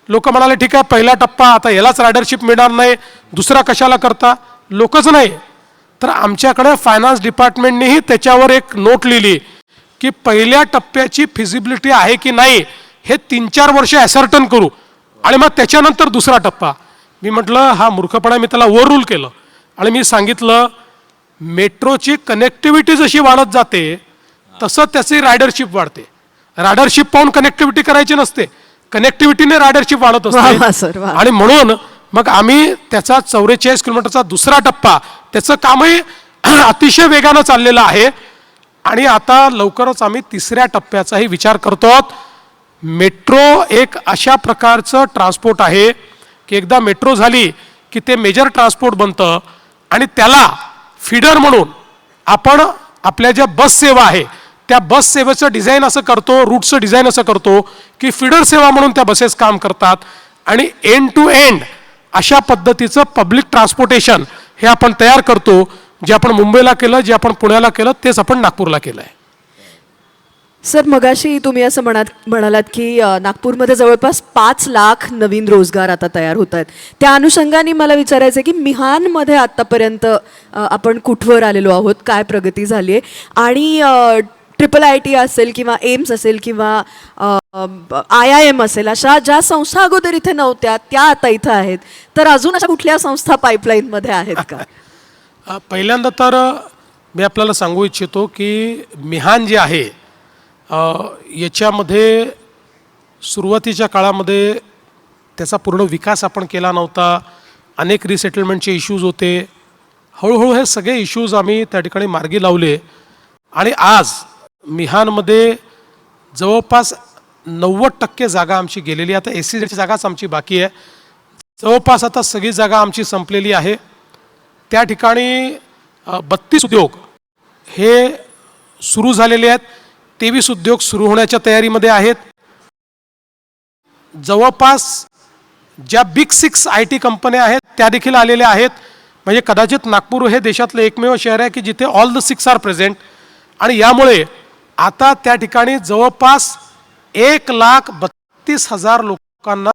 लोक म्हणाले ठीक आहे, पहिला टप्पा आता यालाच रायडरशिप मिळणार नाही, दुसरा कशाला करता? लोकच नाही तर आमच्याकडे फायनान्स डिपार्टमेंटनेही त्याच्यावर एक नोट लिहिली की पहिल्या टप्प्याची फिजिबिलिटी आहे की नाही हे 3-4 वर्ष ॲसर्टन करू आणि मग त्याच्यानंतर दुसरा टप्पा. मी म्हटलं हा मूर्खपणा, मी त्याला ओव्हर रूल केलं आणि मी सांगितलं मेट्रोची कनेक्टिव्हिटी जशी वाढत जाते तसं त्याची रायडरशिप वाढते. रायडरशिप पाहून कनेक्टिव्हिटी करायची नसते, कनेक्टिव्हिटीने रायडरशिप वाढत वा वा असते. सर, वा. आणि म्हणून मग आम्ही त्याचा 44 किलोमीटरचा दुसरा टप्पा, त्याचं कामही अतिशय वेगानं चाललेलं आहे. आणि आता लवकरच आम्ही तिसऱ्या टप्प्याचाही विचार करतो आहोत. मेट्रो एक अशा प्रकारचं ट्रान्सपोर्ट आहे की एकदा मेट्रो झाली की ते मेजर ट्रान्सपोर्ट बनतं आणि त्याला फीडर म्हणून आपण आपल्या ज्या बस सेवा आहे त्या बस सेवेचं डिझाईन असं करतो, रूटचं डिझाईन असं करतो की फीडर सेवा म्हणून त्या बसेस काम करतात. आणि एंड टू एंड अशा पद्धतीचं पब्लिक ट्रान्सपोर्टेशन हे आपण तयार करतो. जे आपण मुंबईला केलं, जे आपण पुण्याला केलं, तेच आपण नागपूरला केलं आहे. सर, मगाशी तुम्ही असं म्हणालात की नागपूरमध्ये जवळपास 5 लाख नवीन रोजगार आता तयार होत आहेत. त्या अनुषंगाने मला विचारायचं आहे की मिहानमध्ये आत्तापर्यंत आपण कुठवर आलेलो आहोत, काय प्रगती झाली आहे? आणि IIT असेल किंवा एम्स असेल किंवा IIM असेल, अशा ज्या संस्था अगोदर इथे नव्हत्या त्या आता इथं आहेत, तर अजून अशा कुठल्या संस्था पाईपलाईनमध्ये आहेत का? पहिल्यांदा तर मी आपल्याला सांगू इच्छितो की मिहान जे आहे याच्यामध्ये सुरुवातीच्या काळामध्ये त्याचा पूर्ण विकास आपण केला नव्हता. अनेक रिसेटलमेंटचे इश्यूज होते. हळूहळू हे सगळे इश्यूज आम्ही त्या ठिकाणी मार्गी लावले आणि आज मिहानमध्ये जवळपास 90% जागा आमची गेलेली आहे. आता SEZची जागाच आमची बाकी आहे. जवळपास आता सगळी जागा आमची संपलेली आहे. त्या ठिकाणी 32 उद्योग हे सुरू झालेले आहेत. 23 उद्योग सुरू होण्याच्या तयारीमध्ये आहेत. जवळपास ज्या बिग 6 IT कंपन्या आहेत त्या देखील आलेल्या आहेत. म्हणजे कदाचित नागपूर हे देशातलं एकमेव शहर आहे की जिथे ऑल द 6 आर प्रेझेंट. आणि यामुळे आता त्या ठिकाणी जवळपास 1,32,000 लोकांना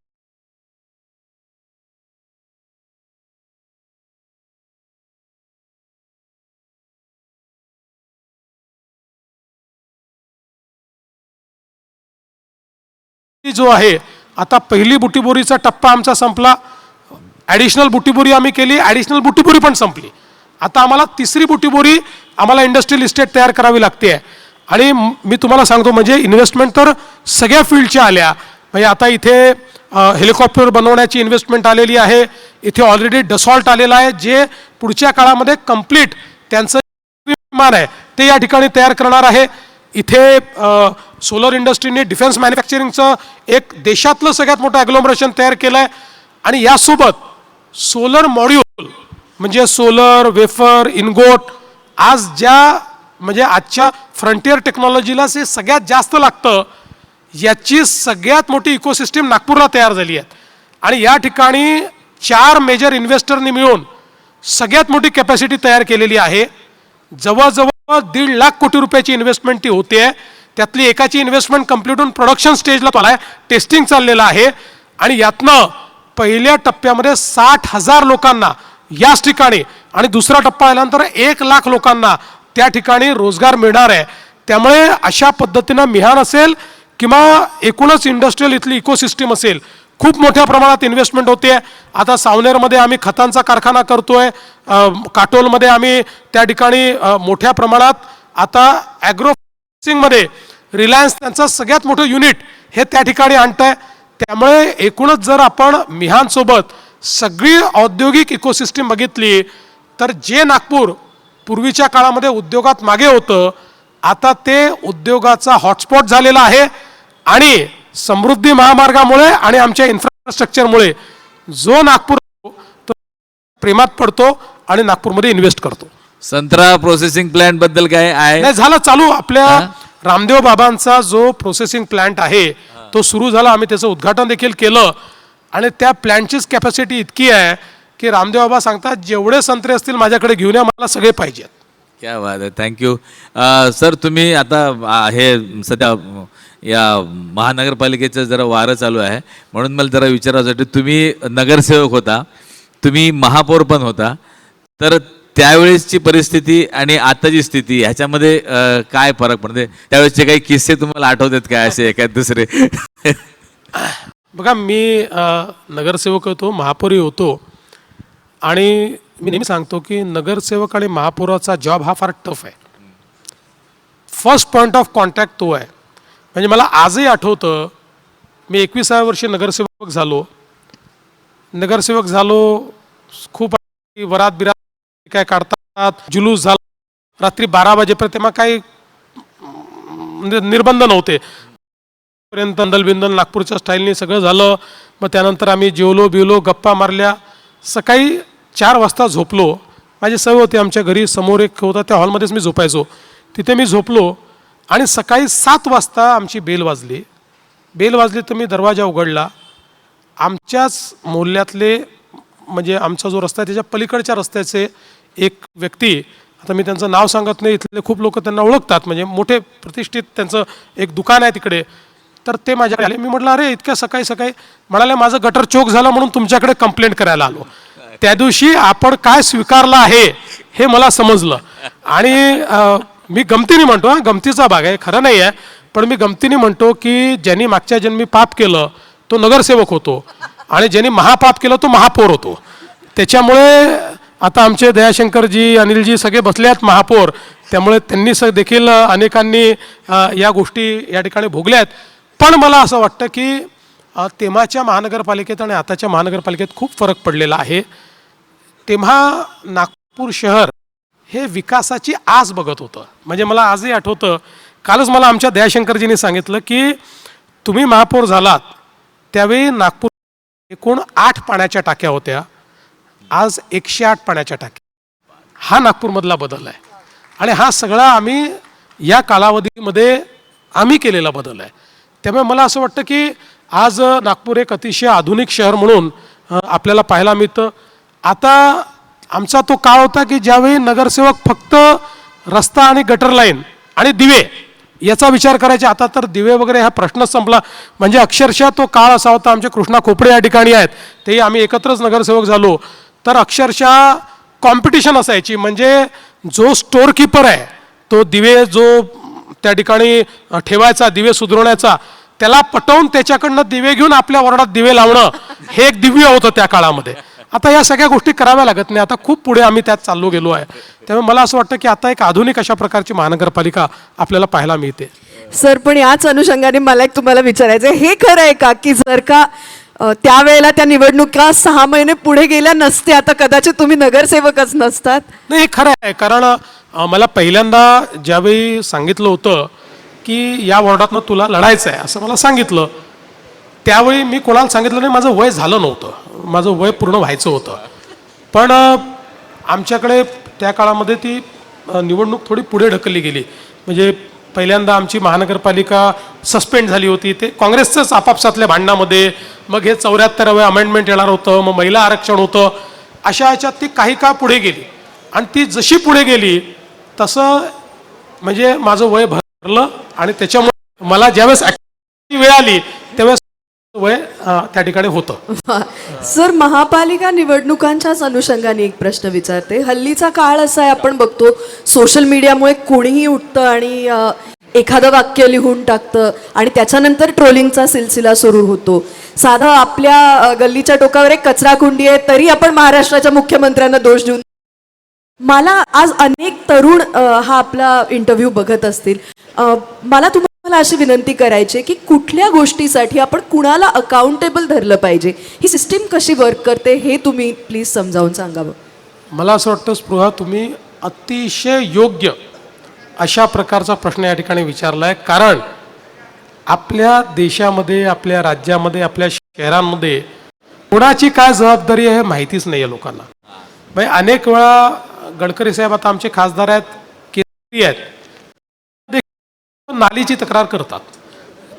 जो आहे. आता पहिली बुटीबोरीचा टप्पा आमचा संपला, ॲडिशनल बुटीबोरी आम्ही केली, ॲडिशनल बुटीबोरी पण संपली. आता आम्हाला तिसरी बुटीबोरी आम्हाला इंडस्ट्रियल इस्टेट तयार करावी लागते आहे. आणि मी तुम्हाला सांगतो म्हणजे इन्व्हेस्टमेंट तर सगळ्या फील्डच्या आल्या. म्हणजे आता इथे हेलिकॉप्टर बनवण्याची इन्व्हेस्टमेंट आलेली आहे. इथे ऑलरेडी डसॉल्ट आलेला आहे, जे पुढच्या काळामध्ये कंप्लीट त्यांचं विमान आहे ते या ठिकाणी तयार करणार आहे. इथे सोलर इंडस्ट्रीने डिफेन्स मॅन्युफॅक्चरिंगचं एक देशातलं सगळ्यात मोठं ॲग्लोमरेशन तयार केलं आहे. आणि यासोबत सोलर मॉड्यूल म्हणजे सोलर वेफर इनगोट, आज ज्या म्हणजे आजच्या फ्रंटियर टेक्नॉलॉजीला जे सगळ्यात जास्त लागतं, याची सगळ्यात मोठी इकोसिस्टीम नागपूरला तयार झाली आहे. आणि या ठिकाणी 4 मेजर इन्व्हेस्टरनी मिळून सगळ्यात मोठी कॅपॅसिटी तयार केलेली आहे. जवळजवळ 1.5 लाख कोटी रुपयाची इन्व्हेस्टमेंट ती होते. त्यातली एकाची इन्व्हेस्टमेंट कम्प्लीट होऊन प्रोडक्शन स्टेजला तो आलाय, टेस्टिंग चाललेलं आहे. आणि यातनं पहिल्या टप्प्यामध्ये 60,000 लोकांना याच ठिकाणी आणि दुसरा टप्पा आल्यानंतर 1 लाख लोकांना त्या ठिकाणी रोजगार मिळणार आहे. त्यामुळे अशा पद्धतीनं मिहान असेल किंवा एकूणच इंडस्ट्रियल इथली इकोसिस्टीम असेल, खूप मोठ्या प्रमाणात इन्व्हेस्टमेंट होते. आता सावनेरमध्ये आम्ही खतांचा कारखाना करतोय, काटोलमध्ये आम्ही त्या ठिकाणी मोठ्या प्रमाणात आता ॲग्रोसिंगमध्ये रिलायन्स त्यांचं सगळ्यात मोठं युनिट हे त्या ठिकाणी आणत आहे. त्यामुळे एकूणच जर आपण मिहानसोबत सगळी औद्योगिक इकोसिस्टीम बघितली तर जे नागपूर पूर्वीच्या काळामध्ये उद्योगात मागे होतं, आता ते उद्योगाचा हॉटस्पॉट झालेला आहे. आणि समृद्धी महामार्गामुळे आणि आमच्या इन्फ्रास्ट्रक्चरमुळे जो नागपूर तो प्रेमात पडतो आणि नागपूरमध्ये इन्व्हेस्ट करतो. संत्रा प्रोसेसिंग प्लांट बद्दल काय आहे? नाही झालं चालू. आपल्या रामदेव बाबांचा जो प्रोसेसिंग प्लांट आहे तो सुरू झाला. आम्ही त्याचं उद्घाटन देखील केलं. आणि त्या प्लॅन्टचीच कॅपॅसिटी इतकी आहे की रामदेव बाबा सांगतात जेवढे संत्रे असतील माझ्याकडे घेऊन या, मला सगळे पाहिजेत. क्या बात आहे, थँक्यू. सर तुम्ही आता हे सध्या या महानगरपालिकेचं जरा वारं चालू आहे म्हणून मला जरा विचारायसाठी, तुम्ही नगरसेवक होता, तुम्ही महापौर पण होता, तर त्यावेळेसची परिस्थिती आणि आताची स्थिती ह्याच्यामध्ये काय फरक पडते? त्यावेळेसचे काही किस्से तुम्हाला आठवतात काय असे एखाद दुसरे? बघा, मी नगरसेवक होतो, महापौरही होतो. आणि मी नेहमी सांगतो की नगरसेवक आणि महापौराचा जॉब हा फार टफ आहे. फर्स्ट पॉईंट ऑफ कॉन्टॅक्ट तो आहे. म्हणजे मला आजही आठवतं, मी 21व्या वर्षी नगरसेवक झालो. खूप वरात बिरात काय काढतात, जुलूस झाला रात्री 12 वाजेपर्यंत. तेव्हा काही निर्बंध नव्हते. पर्यंत दलबिंदल नागपूरच्या स्टाईलने सगळं झालं. मग त्यानंतर आम्ही जेवलो बिवलो, गप्पा मारल्या. सकाळी 4 वाजता झोपलो. माझी सवय होती, आमच्या घरी समोर एक होता, त्या हॉलमध्येच मी झोपायचो. तिथे मी झोपलो आणि सकाळी 7 वाजता आमची बेल वाजली तर मी दरवाजा उघडला. आमच्याच मोहल्ल्यातले, म्हणजे आमचा जो रस्ता आहे त्याच्या पलीकडच्या रस्त्याचे एक व्यक्ती, आता मी त्यांचं नाव सांगत नाही, इथले खूप लोक त्यांना ओळखतात, म्हणजे मोठे प्रतिष्ठित त्यांचं एक दुकान आहे तिकडे. तर ते माझ्याकडे आले. मी म्हटलं अरे इतक्या सकाळी सकाळी? म्हणाले माझं गटर चोक झालं म्हणून तुमच्याकडे कंप्लेंट करायला आलो. त्या दिवशी आपण काय स्वीकारलं आहे हे मला समजलं. आणि मी गमतीने म्हणतो, गमतीचा भाग आहे, खरं नाही आहे, पण मी गमतीने म्हणतो की ज्यांनी मागच्या जन्मी पाप केलं तो नगरसेवक होतो आणि ज्यांनी महापाप केलं तो महापौर होतो. त्याच्यामुळे आता आमचे दयाशंकरजी, अनिलजी सगळे बसले आहेत महापौर, त्यामुळे त्यांनी देखील अनेकांनी या गोष्टी या ठिकाणी भोगल्या आहेत. पण मला असं वाटतं की तेव्हाच्या महानगरपालिकेत आणि आताच्या महानगरपालिकेत खूप फरक पडलेला आहे. तेव्हा नागपूर शहर हे विकासाची आस बघत होतं. म्हणजे मला आजही आठवतं, कालच मला आमच्या दयाशंकरजींनी सांगितलं की तुम्ही महापौर झालात त्यावेळी नागपूर एकूण 8 पाण्याच्या टाक्या होत्या, आज 108 पाण्याच्या टाक्या. हा नागपूरमधला बदल आहे. आणि हा सगळा आम्ही या कालावधीमध्ये आम्ही केलेला बदल आहे. त्यामुळे मला असं वाटतं की आज नागपूर एक अतिशय आधुनिक शहर म्हणून आपल्याला पाहायला मिळतं. आता आमचा तो काळ होता की ज्यावेळी नगरसेवक फक्त रस्ता आणि गटर लाईन आणि दिवे याचा विचार करायचे. आता तर दिवे वगैरे हा प्रश्नच संपला. म्हणजे अक्षरशः तो काळ असा होता. आमचे कृष्णा खोपडे या ठिकाणी आहेत, तेही आम्ही एकत्रच नगरसेवक झालो. तर अक्षरशः कॉम्पिटिशन असायची. म्हणजे जो स्टोअर कीपर आहे तो दिवे जो त्या ठिकाणी ठेवायचा, दिवे सुधारण्याचा, त्याला पटवून त्याच्याकडनं दिवे घेऊन आपल्या वॉर्डात दिवे लावणं हे एक दिव्य होतं त्या काळामध्ये. आता या सगळ्या गोष्टी कराव्या लागत नाही. आता खूप पुढे आम्ही त्यात चाललो गेलो आहे. त्यामुळे मला असं वाटतं की आता एक आधुनिक अशा प्रकारची महानगरपालिका आपल्याला पाहायला मिळते. सर, पण याच अनुषंगाने मला एक तुम्हाला विचारायचं आहे, हे खरं आहे का की जर का त्यावेळेला त्या निवडणुका 6 महिने पुढे गेल्या नसत्या तर कदाचित तुम्ही नगरसेवकच नसतात? नाही, हे खरं आहे. कारण मला पहिल्यांदा ज्यावेळी सांगितलं होतं की या वॉर्डातनं तुला लढायचं आहे असं मला सांगितलं, त्यावेळी मी कोणाला सांगितलं नाही, माझं वय झालं नव्हतं, माझं वय पूर्ण व्हायचं होतं. पण आमच्याकडे त्या काळामध्ये ती निवडणूक थोडी पुढे ढकलली गेली. म्हणजे पहिल्यांदा आमची महानगरपालिका सस्पेंड झाली होती, ते काँग्रेसचंच आपापसातल्या भांडणामध्ये. मग हे 74वे अमेंडमेंट येणार होतं, मग महिला आरक्षण होतं. अशा ह्याच्यात ती काही काळ पुढे गेली. आणि ती जशी पुढे गेली तसं म्हणजे माझं वय भरलं आणि त्याच्यामुळे मला ज्यावेळेस ऍक्टिव्ह वेळ आली त्यावेळेस वय त्या ठिकाणी होतं. सर, महापालिका निवडणुकांच्याच अनुषंगाने एक प्रश्न विचारते. हल्लीचा काळ असा आहे, आपण बघतो सोशल मीडियामुळे कोणीही उठतं आणि एखादं वाक्य लिहून टाकतं आणि त्याच्यानंतर ट्रोलिंगचा सिलसिला सुरू होतो. साधा आपल्या गल्लीच्या टोकावर एक कचरा कुंडी आहे तरी आपण महाराष्ट्राच्या मुख्यमंत्र्यांना दोष देऊन. मला आज अनेक तरुण हा आपला इंटरव्ह्यू बघत असतील. मला तुम्हाला अशी विनंती करायची आहे की कुठल्या गोष्टीसाठी आपण कुणाला अकाउंटेबल धरलं पाहिजे, ही सिस्टीम कशी वर्क करते हे तुम्ही प्लीज समजावून सांगावं. मला असं वाटतं स्पृहा, तुम्ही अतिशय योग्य अशा प्रकारचा प्रश्न या ठिकाणी विचारला आहे. कारण आपल्या देशामध्ये, आपल्या राज्यामध्ये, आपल्या शहरांमध्ये कोणाची काय जबाबदारी आहे हे माहितीच नाही आहे लोकांना. म्हणजे अनेक वेळा गडकरी साहेब आता आमचे खासदार आहेत, केंद्रीय आहेत, नालीची तक्रार करतात.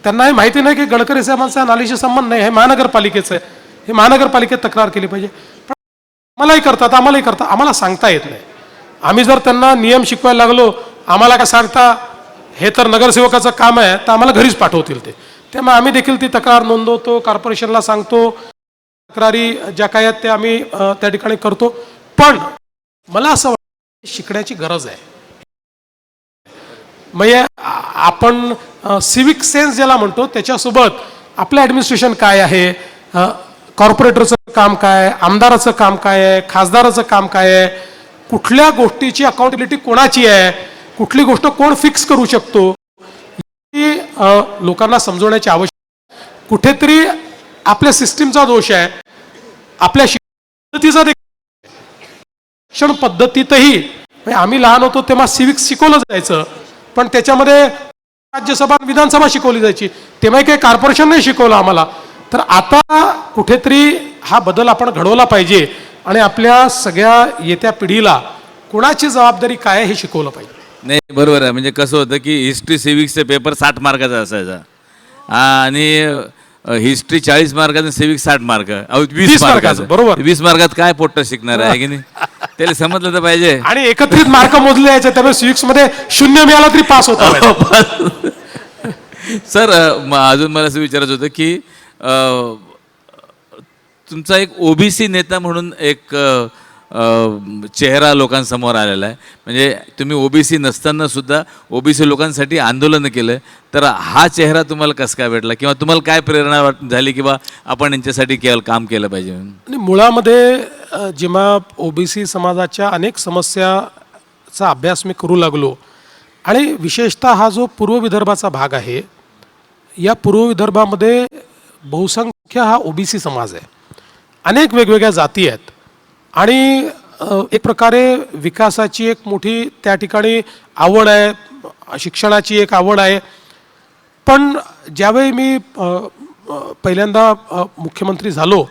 त्यांना हे माहिती नाही की गडकरी साहेबांचा नालीशी संबंध नाही, हे महानगरपालिकेचं आहे, हे महानगरपालिकेत तक्रार केली पाहिजे. पण आम्हालाही करतात, आम्हाला सांगता येत नाही. आम्ही जर त्यांना नियम शिकवायला लागलो, आम्हाला काय सांगता, हे तर नगरसेवकाचं काम आहे, तर आम्हाला घरीच पाठवतील ते. त्यामुळे आम्ही देखील ती तक्रार नोंदवतो, कॉर्पोरेशनला सांगतो, तक्रारी ज्या काय आहेत त्या आम्ही त्या ठिकाणी करतो. पण मला असं वाटतं शिकण्याची गरज आहे. म्हणजे आपण सिविक सेन्स ज्याला म्हणतो त्याच्यासोबत आपलं ॲडमिनिस्ट्रेशन काय आहे, कॉर्पोरेटरचं काम काय, आमदाराचं काम काय आहे, खासदाराचं काम काय आहे, कुठल्या गोष्टीची अकाउंटेबिलिटी कोणाची आहे, कुठली गोष्ट कोण फिक्स करू शकतो, ही लोकांना समजवण्याची आवश्यकता. कुठेतरी आपल्या सिस्टीमचा दोष आहे, आपल्या शिक्षण पद्धतीतही. आम्ही लहान होतो तेव्हा सिविक्स शिकवलं जायचं, पण त्याच्यामध्ये राज्यसभा विधानसभा शिकवली जायची, तेव्हा काही कॉर्पोरेशन नाही शिकवलं आम्हाला. तर आता कुठेतरी हा बदल आपण घडवला पाहिजे आणि आपल्या सगळ्या येत्या पिढीला कोणाची जबाबदारी काय आहे हे शिकवलं पाहिजे. नाही, बरोबर आहे. म्हणजे कसं होतं की हिस्ट्री सिविक्सचे पेपर 60 मार्काचा असायचा आणि हिस्ट्री 40 मार्काचा, सिविक्स 60 मार्क, 20 मार्काचं. बरोबर. 20 मार्कात काय पोट्ट शिकणार आहे की नाही, त्याला समजलं तर पाहिजे. आणि एकत्रित मार्क मोजले यायचे, त्यामुळे सिविक्स मध्ये 0 मिळाला तरी पास होता. सर, अजून मला असं विचारायचं होतं की तुमचा एक ओबीसी नेता म्हणून एक चेहरा लोकांसमोर आलेला आहे. म्हणजे तुम्ही ओबीसी नसताना सुद्धा ओबीसी लोकांसाठी आंदोलन केलं, तर हा चेहरा तुम्हाला कसं काय भेटला किंवा तुम्हाला काय प्रेरणा झाली की बा आपण यांच्यासाठी काम केलं पाहिजे म्हणून? आणि मुळामध्ये जेव्हा ओबीसी समाजाच्या अनेक समस्याचा अभ्यास मी करू लागलो आणि विशेषतः हा जो पूर्व विदर्भाचा भाग आहे, या पूर्व विदर्भामध्ये बहुसंख्य हा ओबीसी समाज आहे. अनेक वेगवेगळ्या जाती आहेत आणि एक प्रकारे विकासाची एक मोठी त्या ठिकाणी आवड आहे, शिक्षणाची एक आवड आहे. पण ज्यावेळी मी पहिल्यांदा मुख्यमंत्री झालो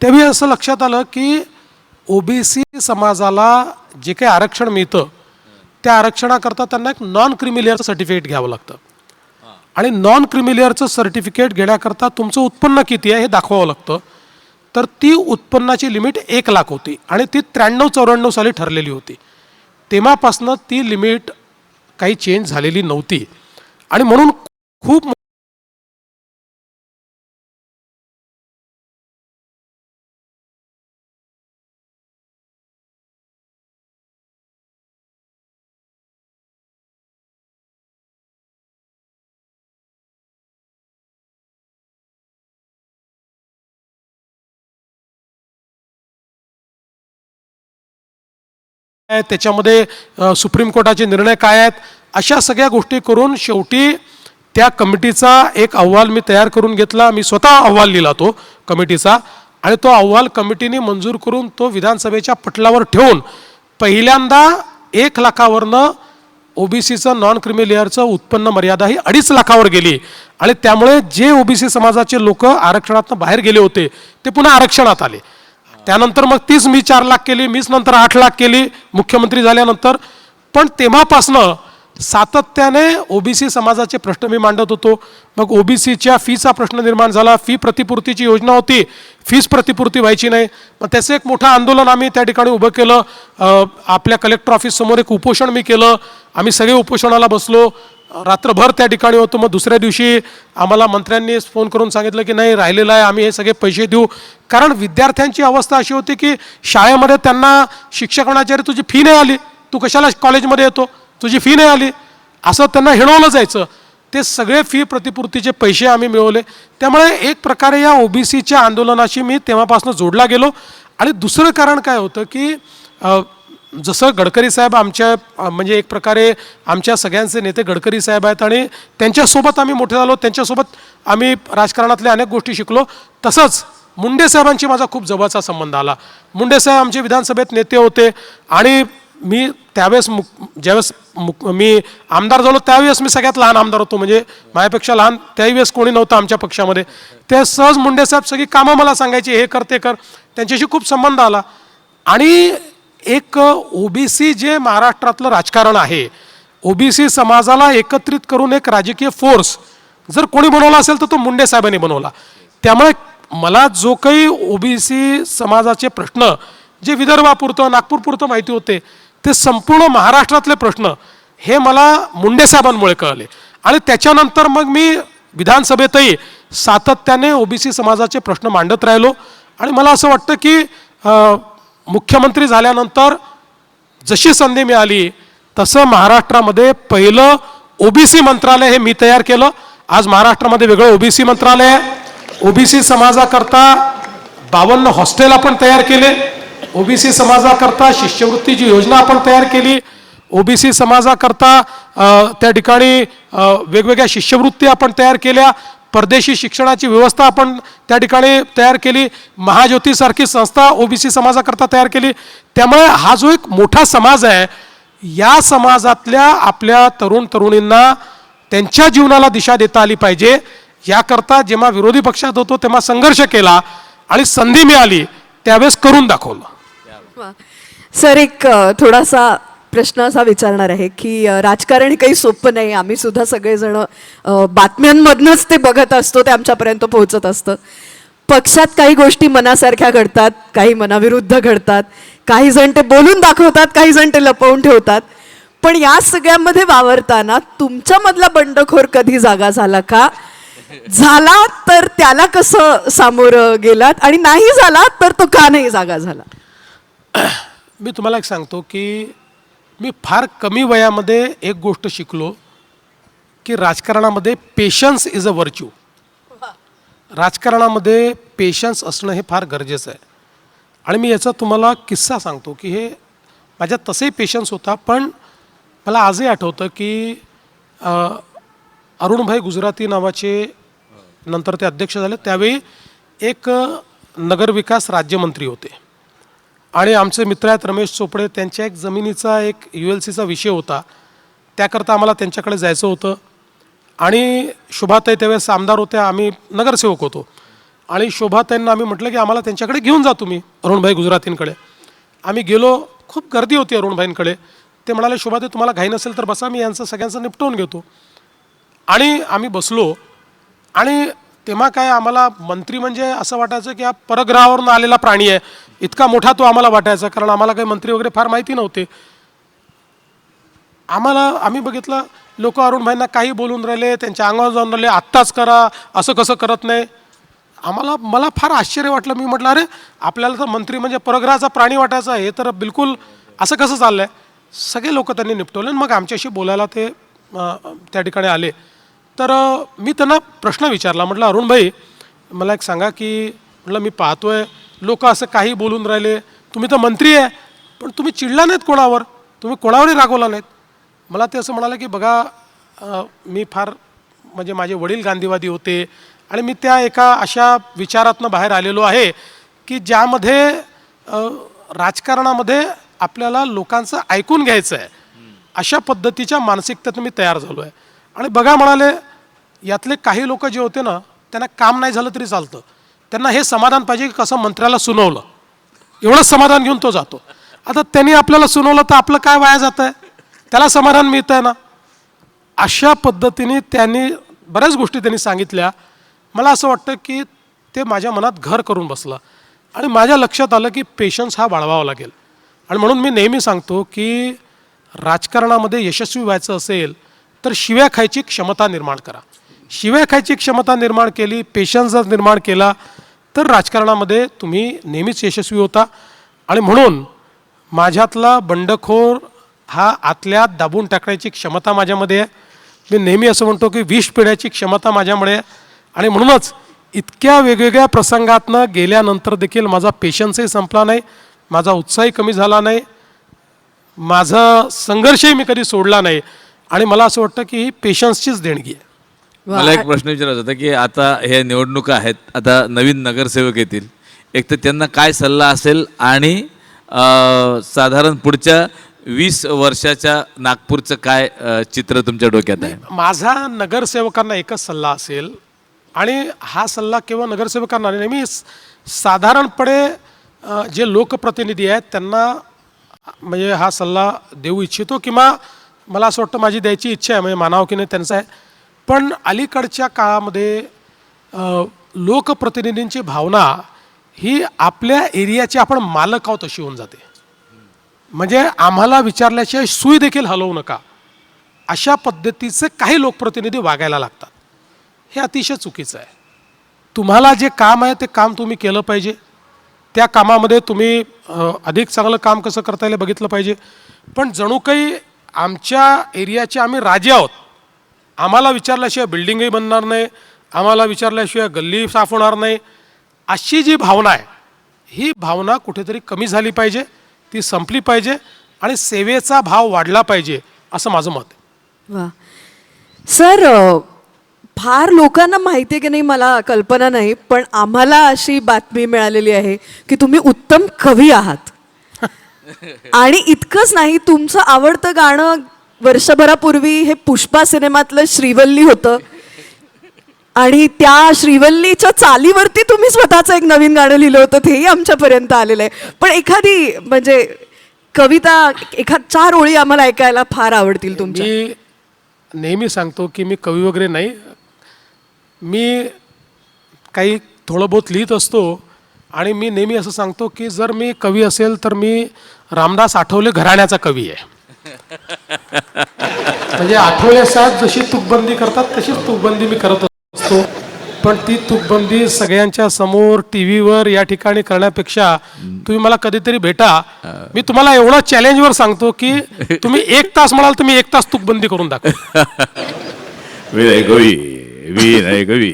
त्यावेळी असं लक्षात आलं की ओबीसी समाजाला जे काही आरक्षण मिळतं त्या आरक्षणाकरता त्यांना एक नॉन क्रिमिलियरचं सर्टिफिकेट घ्यावं लागतं आणि नॉन क्रिमिलियरचं सर्टिफिकेट घेण्याकरता तुमचं उत्पन्न किती आहे हे दाखवावं लागतं. तर ती उत्पन्नाची लिमिट 1 लाख होती आणि ती 93-94 साली ठरलेली होती. तेव्हापासनं ती लिमिट काही चेंज झालेली नव्हती आणि म्हणून खूप त्याच्यामध्ये सुप्रीम कोर्टाचे निर्णय काय आहेत, अशा सगळ्या गोष्टी करून शेवटी त्या कमिटीचा एक अहवाल मी तयार करून घेतला. मी स्वतः अहवाल लिहिला तो कमिटीचा आणि तो अहवाल कमिटीने मंजूर करून तो विधानसभेच्या पटलावर ठेवून पहिल्यांदा 1 लाखावरनं ओबीसीचं नॉन क्रिमी लेअरचं उत्पन्न मर्यादा ही 2.5 लाखावर गेली आणि त्यामुळे जे ओबीसी समाजाचे लोक आरक्षणातून बाहेर गेले होते ते पुन्हा आरक्षणात आले. त्यानंतर मग तीच मी 4 लाख केली, मीच नंतर 8 लाख केली मुख्यमंत्री झाल्यानंतर. पण तेव्हापासनं सातत्याने ओबीसी समाजाचे प्रश्न मी मांडत होतो. मग ओबीसीच्या फीचा प्रश्न निर्माण झाला, फी प्रतिपूर्तीची योजना होती, फीस प्रतिपूर्ती व्हायची नाही. मग त्याचं एक मोठं आंदोलन आम्ही त्या ठिकाणी उभं केलं. आपल्या कलेक्टर ऑफिससमोर एक उपोषण मी केलं. आम्ही सगळे उपोषणाला बसलो, रात्रभर त्या ठिकाणी होतो. मग दुसऱ्या दिवशी आम्हाला मंत्र्यांनी फोन करून सांगितलं की नाही राहिलेलं आहे, आम्ही हे सगळे पैसे देऊ. कारण विद्यार्थ्यांची अवस्था अशी होती की शाळेमध्ये त्यांना शिक्षक म्हणायचे, अरे तुझी फी नाही आली, तू कशाला कॉलेजमध्ये येतो, तुझी फी नाही आली, असं त्यांना हिणवलं जायचं. ते सगळे फी प्रतिपूर्तीचे पैसे आम्ही मिळवले. त्यामुळे एक प्रकारे या ओबीसीच्या आंदोलनाशी मी तेव्हापासून जोडला गेलो. आणि दुसरं कारण काय होतं की जसं गडकरी साहेब आमच्या म्हणजे एक प्रकारे आमच्या सगळ्यांचे नेते गडकरी साहेब आहेत आणि त्यांच्यासोबत आम्ही मोठे झालो, त्यांच्यासोबत आम्ही राजकारणातल्या अनेक गोष्टी शिकलो. तसंच मुंडे साहेबांशी माझा खूप जवळचा संबंध आला. मुंडे साहेब आमचे विधानसभेत नेते होते आणि मी त्यावेळेस ज्यावेळेस मी आमदार झालो त्यावेळेस मी सगळ्यात लहान आमदार होतो, म्हणजे माझ्यापेक्षा लहान त्यावेळेस कोणी नव्हतं आमच्या पक्षामध्ये. ते सहज मुंडे साहेब सगळी कामं मला सांगायची, हे कर ते कर. त्यांच्याशी खूप संबंध आला. आणि एक ओबीसी जे महाराष्ट्रातलं राजकारण आहे, ओबीसी समाजाला एकत्रित करून एक राजकीय फोर्स जर कोणी बनवला असेल तर तो मुंडे साहेबांनी बनवला. त्यामुळे मला जो काही ओबीसी समाजाचे प्रश्न जे विदर्भापुरतं नागपूरपुरतं माहिती होते, ते संपूर्ण महाराष्ट्रातले प्रश्न हे मला मुंडे साहेबांमुळे कळले. आणि त्याच्यानंतर मग मी विधानसभेतही सातत्याने ओबीसी समाजाचे प्रश्न मांडत राहिलो. आणि मला असं वाटतं की मुख्यमंत्री झाल्यानंतर जशी संधी मिळाली तसं महाराष्ट्रामध्ये पहिलं ओबीसी मंत्रालय हे मी तयार केलं. आज महाराष्ट्रामध्ये वेगळं ओबीसी मंत्रालय आहे. ओबीसी समाजाकरता 52 हॉस्टेल आपण तयार केले. ओबीसी समाजाकरता शिष्यवृत्तीची योजना आपण तयार केली. ओबीसी समाजाकरता त्या ठिकाणी वेगवेगळ्या शिष्यवृत्ती आपण तयार केल्या. परदेशी शिक्षणाची व्यवस्था आपण त्या ठिकाणी तयार केली. महाज्योतीसारखी संस्था ओबीसी समाजाकरता तयार केली. त्यामुळे हा जो एक मोठा समाज आहे, या समाजातल्या आपल्या तरुण तरुणींना त्यांच्या जीवनाला दिशा देता आली पाहिजे, याकरता जेव्हा विरोधी पक्षात होतो तेव्हा संघर्ष केला आणि संधी मिळाली त्यावेळेस करून दाखवलं. सर, एक थोडासा प्रश्न असा विचारणार आहे की राजकारण काही सोपं नाही. आम्ही सुद्धा सगळेजण बातम्यांमधनंच ते बघत असतो, ते आमच्यापर्यंत पोहोचत असतं. पक्षात काही गोष्टी मनासारख्या घडतात, काही मनाविरुद्ध घडतात, काही जण ते बोलून दाखवतात, काही जण ते लपवून ठेवतात. पण या सगळ्यामध्ये वावरताना तुमच्यामधला बंडखोर कधी जागा झाला का? झाला तर त्याला कसं सामोरं गेलात, आणि नाही झाला तर तो का नाही जागा झाला? मी तुम्हाला एक सांगतो की मी फार कमी वयामध्ये एक गोष्ट शिकलो की राजकारणामध्ये पेशन्स इज अ व्हर्च्यू. राजकारणामध्ये पेशन्स असणं हे फार गरजेचं आहे. आणि मी याचा तुम्हाला किस्सा सांगतो की हे माझ्यात तसंही पेशन्स होता, पण मला आजही आठवतं की अरुणभाई गुजराती नावाचे नंतर ते अध्यक्ष झाले, त्यावेळी एक नगरविकास राज्यमंत्री होते. आणि आमचे मित्र आहेत रमेश चोपडे, त्यांच्या एक जमिनीचा एक ULCचा विषय होता, त्याकरता आम्हाला त्यांच्याकडे जायचं होतं. आणि शोभाताई त्यावेळेस आमदार होत्या, आम्ही नगरसेवक होतो. आणि शोभाताईंना आम्ही म्हटलं की आम्हाला त्यांच्याकडे घेऊन जा तुम्ही, अरुणभाई गुजरातींकडे. आम्ही गेलो, खूप गर्दी होती अरुणभाईंकडे. ते म्हणाले शोभाताई तुम्हाला घाई नसेल तर बसा, मी यांचं सगळ्यांचं निपटवून घेतो. आणि आम्ही बसलो. आणि तेव्हा काय आम्हाला मंत्री म्हणजे असं वाटायचं की हा परग्रहावरून आलेला प्राणी आहे, इतका मोठा तो आम्हाला वाटायचा, कारण आम्हाला काही मंत्री वगैरे फार माहिती नव्हते. आम्ही बघितलं लोक अरुणभाईंना काही बोलून राहिले, त्यांच्या अंगावर जाऊन राहिले, आत्ताच करा, असं कसं करत नाही. मला फार आश्चर्य वाटलं. मी म्हटलं अरे आपल्याला तर मंत्री म्हणजे परग्रहाचा प्राणी वाटायचा, हे तर बिलकुल असं कसं चाललं आहे. सगळे लोक त्यांनी निपटवले. मग आमच्याशी बोलायला ते त्या ठिकाणी आले. तर मी त्यांना प्रश्न विचारला, म्हटलं अरुणभाई मला एक सांगा की म्हटलं मी पाहतोय लोक असं काही बोलून राहिले, तुम्ही तर मंत्री आहे पण तुम्ही चिडला नाहीत कोणावर, तुम्ही कोणावरही रागवला नाहीत. मला ते असं म्हणाले की बघा मी फार म्हणजे माझे वडील गांधीवादी होते आणि मी त्या एका अशा विचारातनं बाहेर आलेलो आहे की ज्यामध्ये राजकारणामध्ये आपल्याला लोकांचं ऐकून घ्यायचं आहे, अशा पद्धतीच्या मानसिकतेतून मी तयार झालो आहे. आणि बघा म्हणाले यातले काही लोक जे होते ना, त्यांना काम नाही झालं तरी चालतं, त्यांना हे समाधान पाहिजे की कसं मंत्र्याला सुनावलं, एवढंच समाधान घेऊन तो जातो. आता त्यांनी आपल्याला सुनावलं तर आपलं काय वाया जातं आहे, त्याला समाधान मिळतं आहे ना. अशा पद्धतीने त्यांनी बऱ्याच गोष्टी त्यांनी सांगितल्या. मला असं वाटतं की ते माझ्या मनात घर करून बसलं आणि माझ्या लक्षात आलं की पेशन्स हा बाळगावा लागेल. आणि म्हणून मी नेहमी सांगतो की राजकारणामध्ये यशस्वी व्हायचं असेल तर शिव्या खायची क्षमता निर्माण करा. शिव्या खायची क्षमता निर्माण केली, पेशन्स जर निर्माण केला तर राजकारणामध्ये तुम्ही नेहमीच यशस्वी होता. आणि म्हणून माझ्यातला बंडखोर हा आतल्यात दाबून टाकण्याची क्षमता माझ्यामध्ये आहे. मी नेहमी असं म्हणतो की विष पिण्याची क्षमता माझ्यामुळे आहे. आणि म्हणूनच इतक्या वेगवेगळ्या प्रसंगातनं गेल्यानंतर देखील माझा पेशन्सही संपला नाही, माझा उत्साहही कमी झाला नाही, माझा संघर्षही मी कधी सोडला नाही. आणि मला असं वाटतं की ही पेशन्सचीच देणगी आहे. मला एक प्रश्न विचारायचा होता की आता हे निवडणुका आहेत, आता नवीन नगरसेवक येतील, एक तर त्यांना काय सल्ला असेल आणि साधारण पुढच्या 20 वर्षाच्या नागपूरचं काय चित्र तुमच्या डोक्यात आहे? माझा नगरसेवकांना एकच सल्ला असेल, आणि हा सल्ला केवळ नगरसेवकांना नाही, मी साधारणपणे जे लोकप्रतिनिधी आहेत त्यांना म्हणजे हा सल्ला देऊ इच्छितो, किंवा मला असं वाटतं माझी द्यायची इच्छा आहे, म्हणजे मानावं की नाही त्यांचं आहे. पण अलीकडच्या काळामध्ये लोकप्रतिनिधींची भावना ही आपल्या एरियाची आपण मालक आहोत अशी होऊन जाते. म्हणजे आम्हाला विचारल्याशिवाय सुई देखील हलवू नका अशा पद्धतीचे काही लोकप्रतिनिधी वागायला लागतात. हे अतिशय चुकीचं आहे. तुम्हाला जे काम आहे ते काम तुम्ही केलं पाहिजे. त्या कामामध्ये तुम्ही अधिक चांगलं काम कसं करता येईल बघितलं पाहिजे. पण जणू काही आमच्या एरियाचे आम्ही राजे आहोत, आम्हाला विचारल्याशिवाय बिल्डिंगही बनणार नाही, आम्हाला विचारल्याशिवाय गल्ली साफ होणार नाही, अशी जी भावना आहे ही भावना कुठेतरी कमी झाली पाहिजे, ती संपली पाहिजे आणि सेवेचा भाव वाढला पाहिजे असं माझं मत आहे. वा सर, फार लोकांना माहिती आहे की नाही मला कल्पना नाही, पण आम्हाला अशी बातमी मिळालेली आहे की तुम्ही उत्तम कवी आहात. आणि इतकंच नाही, तुमचं आवडतं गाणं वर्षभरापूर्वी हे पुष्पा सिनेमातलं श्रीवल्ली होतं आणि त्या श्रीवल्लीच्या चालीवरती तुम्ही स्वतःचं एक नवीन गाणं लिहिलं होतं, तेही आमच्यापर्यंत आलेलं आहे. पण एखादी म्हणजे कविता, 4 ओळी आम्हाला ऐकायला फार आवडतील तुमच्या. मी नेहमी सांगतो की मी कवी वगैरे नाही, मी काही थोडं बहुत लिहित असतो. आणि मी नेहमी असं सांगतो की जर मी कवी असेल तर मी रामदास आठवले घराण्याचा कवी आहे. म्हणजे आठवले साहेब जशी तुकबंदी करतात तशीच तुकबंदी मी करत असतो. पण ती तुकबंदी सगळ्यांच्या समोर टीव्हीवर या ठिकाणी करण्यापेक्षा तुम्ही मला कधीतरी भेटा. मी तुम्हाला एवढं चॅलेंजवर सांगतो की तुम्ही 1 तास म्हणाल तर मी 1 तास तुकबंदी करून दाखव. विनय कवी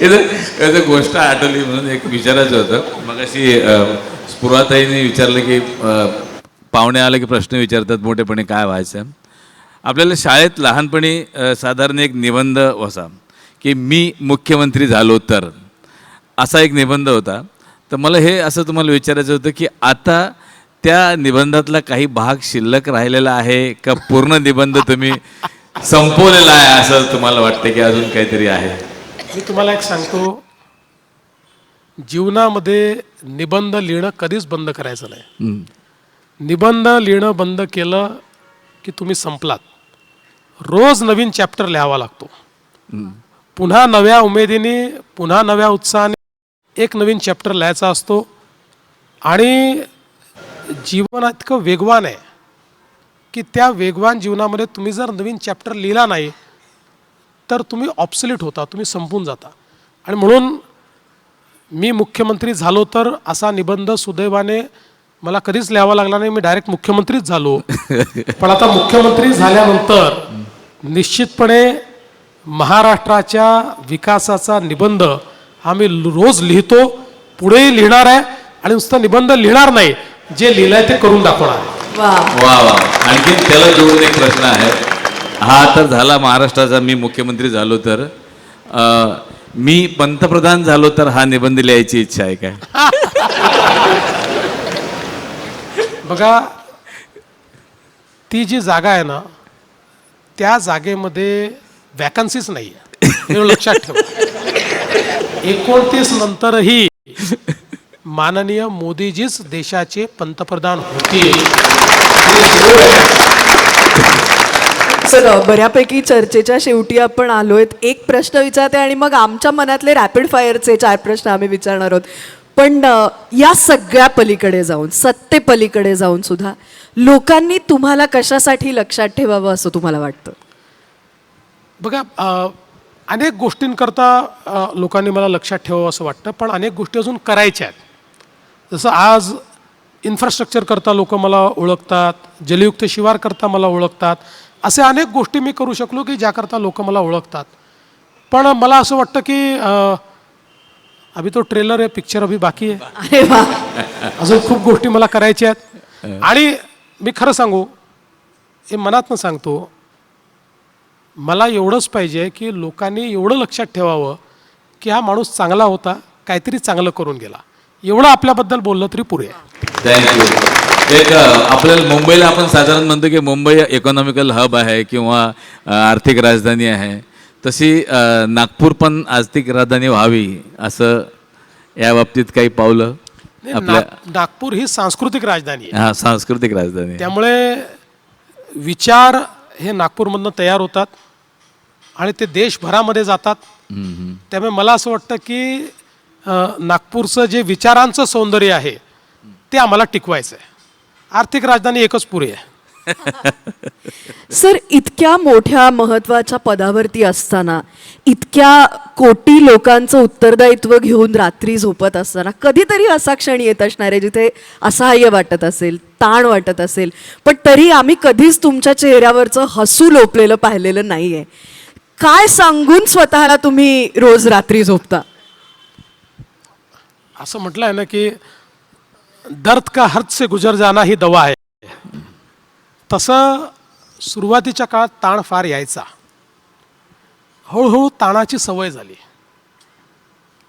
इथं गोष्ट आठवली म्हणून एक विचारायचं होतं. मग अशी स्फुराताईने विचारलं की पाहुणे आले की प्रश्न विचारतात मोठेपणी काय व्हायचं. आपल्याला शाळेत लहानपणी साधारण एक निबंध होता की मी मुख्यमंत्री झालो तर, असा एक निबंध होता. तर मला हे असं तुम्हाला विचारायचं होतं की आता त्या निबंधातला काही भाग शिल्लक राहिलेला आहे का पूर्ण निबंध तुम्ही संपवलेला आहे असं तुम्हाला वाटतं की अजून काहीतरी आहे? मी तुम्हाला एक सांगतो, जीवनामध्ये निबंध लिहिणं कधीच बंद करायचं नाही. निबंध लिहिणं बंद केलं की तुम्ही संपलात. रोज नवीन चॅप्टर लिहावा लागतो. पुन्हा नव्या उमेदीने, पुन्हा नव्या उत्साहाने एक नवीन चॅप्टर लिहायचा असतो. आणि जीवन इतकं वेगवान आहे की त्या वेगवान जीवनामध्ये तुम्ही जर नवीन चॅप्टर लिहिला नाही तर तुम्ही ऑब्सोलीट होता, तुम्ही संपून जाता. आणि म्हणून मी मुख्यमंत्री झालो तर असा निबंध सुदैवाने मला कधीच लिहावा लागला नाही, मी डायरेक्ट मुख्यमंत्रीच झालो. पण आता मुख्यमंत्री झाल्यानंतर निश्चितपणे महाराष्ट्राच्या विकासाचा निबंध हा मी रोज लिहितो, पुढेही लिहिणार आहे. आणि नुसतं निबंध लिहिणार नाही, जे लिहिलंय ते करून दाखवणार आहे. वा वा. आणखी त्याला जोडून एक प्रश्न आहे. हा तर झाला महाराष्ट्राचा मी मुख्यमंत्री झालो तर, मी पंतप्रधान झालो तर हा निबंध लिहायची इच्छा आहे काय? बघा, ती जी जागा आहे ना त्या जागेमध्ये वॅकन्सीच नाही आहे, हे लक्षात ठेवा. 29 नंतरही माननीय मोदीजीच देशाचे पंतप्रधान होतील. चला बऱ्यापैकी चर्चेच्या शेवटी आपण आलोय. एक प्रश्न विचारते आणि मग आमच्या मनातले रॅपिड फायरचे 4 प्रश्न आम्ही विचारणार आहोत. पण या सगळ्या पलीकडे जाऊन, सत्ते पलीकडे जाऊन सुद्धा लोकांनी तुम्हाला कशासाठी लक्षात ठेवावं असं तुम्हाला वाटतं? बघा, अनेक गोष्टींकरता लोकांनी मला लक्षात ठेवावं असं वाटतं, पण अनेक गोष्टी अजून करायच्या आहेत. जसं आज इन्फ्रास्ट्रक्चर करता लोक मला ओळखतात, जलयुक्त शिवार करता मला ओळखतात. असे अनेक गोष्टी मी करू शकलो की ज्याकरता लोक मला ओळखतात. पण मला असं वाटतं की अभी तो ट्रेलर आहे, पिक्चर अभी बाकी आहे. अरे वा. अजून खूप गोष्टी मला करायच्या आहेत. आणि मी खरं सांगू, हे मनातनं सांगतो, मला एवढंच पाहिजे की लोकांनी एवढं लक्षात ठेवावं की हा माणूस चांगला होता, काहीतरी चांगलं करून गेला. एवढं आपल्याबद्दल बोललं तरी पुरे आहे. थँक्यू. एक आपल्याला मुंबईला आपण साधारण म्हणतो की मुंबई इकॉनॉमिकल हब आहे किंवा आर्थिक राजधानी आहे, तशी नागपूर पण आर्थिक राजधानी व्हावी असं या बाबतीत काही पावलं आपल्या? नागपूर ही सांस्कृतिक राजधानी आहे. हा, सांस्कृतिक राजधानी. त्यामुळे विचार हे नागपूरमधनं तयार होतात आणि ते देशभरामध्ये जातात. त्यामुळे मला असं वाटतं की नागपूरचं जे विचारांचं सौंदर्य आहे ते आम्हाला टिकवायचं आहे. आर्थिक राजधानी एकच पुरी आहे. सर, इतक्या मोठ्या महत्वाच्या पदावरती असताना, इतक्या कोटी लोकांचं उत्तरदायित्व घेऊन रात्री झोपत असताना कधीतरी असा क्षण येत असणार आहे जिथे असहाय्य वाटत असेल, ताण वाटत असेल, पण तरी आम्ही कधीच तुमच्या चेहऱ्यावरचं हसू लोपलेलं पाहिलेलं नाहीये. काय सांगून स्वतःला तुम्ही रोज रात्री झोपता? असं म्हटलं आहे ना की दर्द का हद से गुजर जाना ही दवा आहे. तसं सुरुवातीच्या काळात ताण फार यायचा, हळूहळू ताणाची सवय झाली.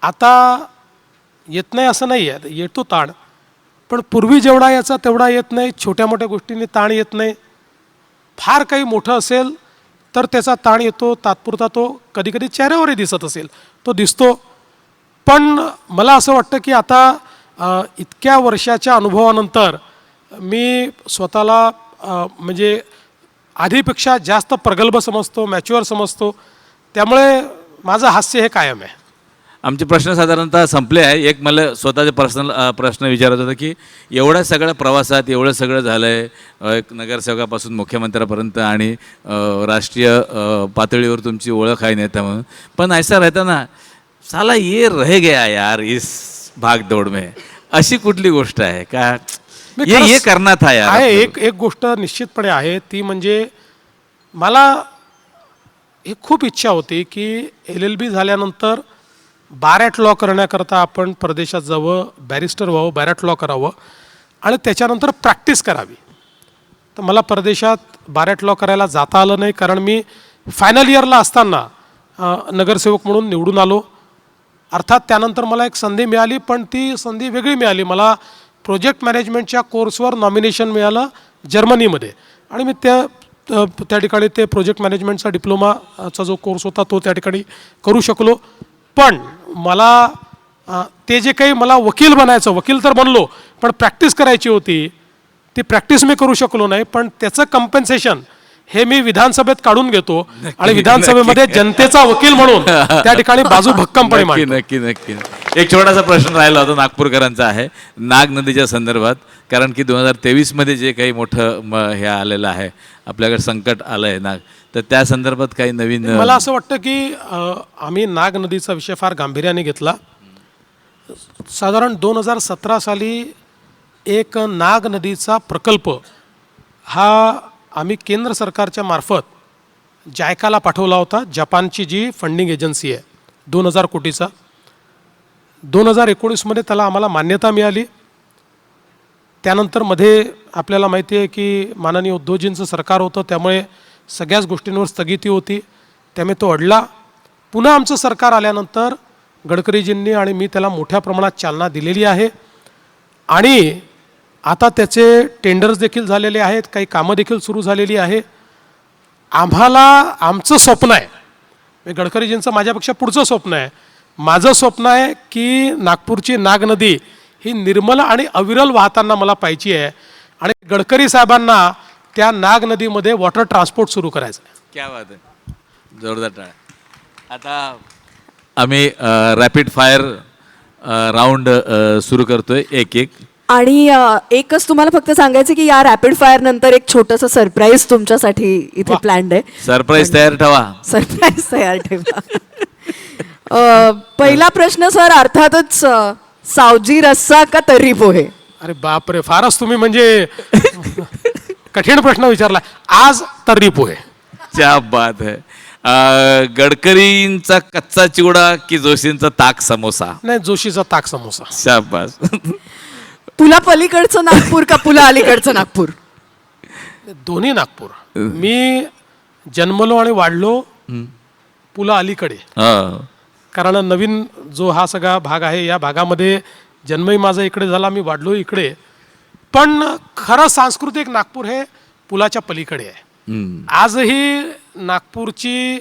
आता येत नाही असं नाही आहे, येतो ताण, पण पूर्वी जेवढा याचा तेवढा येत नाही. छोट्या मोठ्या गोष्टींनी ताण येत नाही. फार काही मोठं असेल तर त्याचा ताण येतो, तात्पुरता. तो कधी कधी चेहऱ्यावरही दिसत असेल, तो दिसतो. पण मला असं वाटतं की आता इतक्या वर्षाच्या अनुभवानंतर मी स्वतःला म्हणजे आधीपेक्षा जास्त प्रगल्भ समजतो, मॅच्युअर समजतो. त्यामुळे माझं हास्य हे कायम आहे. आमचे प्रश्न साधारणतः संपले आहे. एक मला स्वतःचे पर्सनल प्रश्न विचारायचा होता की एवढ्या सगळ्या प्रवासात एवढं सगळं झालं आहे, एक नगरसेवकापासून मुख्यमंत्र्यापर्यंत आणि राष्ट्रीय पातळीवर तुमची ओळख आहे नेता म्हणून, पण ऐसा रहता ना, साला ये रह गया यार इस भाग दौड़ में, अशी कुठली गोष्ट आहे का ये करना था यार? आहे एक गोष्ट निश्चितपणे आहे, ती म्हणजे मला एक खूप इच्छा होती की LLB झाल्यानंतर बारॅट लॉ करण्याकरता आपण परदेशात जावं, बॅरिस्टर व्हावं, बारॅट लॉ करावं आणि त्याच्यानंतर प्रॅक्टिस करावी. तर मला परदेशात बारॅट लॉ करायला जाता आलं नाही, कारण मी फायनल इयरला असताना नगरसेवक म्हणून निवडून आलो. अर्थात त्यानंतर मला एक संधी मिळाली, पण ती संधी वेगळी मिळाली. मला प्रोजेक्ट मॅनेजमेंटच्या कोर्सवर नॉमिनेशन मिळालं जर्मनीमध्ये, आणि मी त्या ठिकाणी ते प्रोजेक्ट मॅनेजमेंटचा डिप्लोमाचा जो कोर्स होता तो त्या ठिकाणी करू शकलो. पण मला ते जे काही मला वकील बनायचं, वकील तर बनलो, पण प्रॅक्टिस करायची होती, ती प्रॅक्टिस मी करू शकलो नाही. पण त्याचं कम्पेन्सेशन हे मी विधानसभेत काढून घेतो आणि विधानसभेमध्ये जनतेचा वकील म्हणून त्या ठिकाणी बाजू भक्कमपणे मांडतो. नक्की नक्की. एक छोटासा प्रश्न राहिला होता नागपूरकरांचा आहे नाग नदीच्या संदर्भात, कारण की 2023मध्ये जे काही मोठं हे आलेलं आहे, आपल्याकडे संकट आलं आहे नाग, तर त्या संदर्भात काही नवीन? मला असं वाटतं की आम्ही नाग नदीचा विषय फार गांभीर्याने घेतला. साधारण 2017 साली एक नाग नदीचा प्रकल्प हा आम्ही केंद्र सरकारच्या मार्फत जायकाला पाठवला होता. जपानची जी फंडिंग एजन्सी आहे, 2000 कोटीचा. 2019मध्ये त्याला आम्हाला मान्यता मिळाली. त्यानंतर मध्ये आपल्याला माहिती आहे की माननीय उद्धवजींचं सरकार होतं, त्यामुळे सगळ्याच गोष्टींवर स्थगिती होती, त्यामुळे तो अडला. पुन्हा आमचं सरकार आल्यानंतर गडकरीजींनी आणि मी त्याला मोठ्या प्रमाणात चालना दिलेली आहे आणि आता त्याचे टेंडर्स देखील झालेले आहेत, काही कामं देखील सुरू झालेली आहे. आम्हाला आमचं स्वप्न आहे, गडकरीजींचं माझ्यापेक्षा पुढचं स्वप्न आहे. माझं स्वप्न आहे की नागपूरची नाग नदी ही निर्मल आणि अविरल वाहताना मला पाहिजे आहे आणि गडकरी साहेबांना त्या नाग नदीमध्ये वॉटर ट्रान्सपोर्ट सुरू करायचं आहे. क्या बात आहे, जोरदार टाळ्या. आता आम्ही रॅपिड फायर राऊंड सुरू करतोय एक एक. आणि एकच तुम्हाला फक्त सांगायचं की या रॅपिड फायर नंतर एक छोटंसं सरप्राईज तुमच्यासाठी इथे प्लॅन्ड आहे. सरप्राईज तयार ठेवा. सरप्राईज तयार ठेवा. पहिला प्रश्न सर अर्थातच सावजी रस्सा का तर्री पोहे? अरे बापरे, फारच तुम्ही म्हणजे कठीण प्रश्न विचारला. आज तर्री पोहे. क्या बात है. गडकरींचा कच्चा चिवडा की जोशींचा ताक समोसा? नाही, जोशीचा ताक समोसा. शाबास. पुला पलीकडचं नागपूर का पुला अलीकडचं नागपूर? दोन्ही नागपूर. मी जन्मलो आणि वाढलो पुला अलीकडे, हा. कारण नवीन जो हा सगळा भाग आहे या भागामध्ये जन्मही माझा इकडे झाला, मी वाढलो इकडे. पण खरं सांस्कृतिक नागपूर हे पुलाच्या पलीकडे आहे. आजही नागपूरची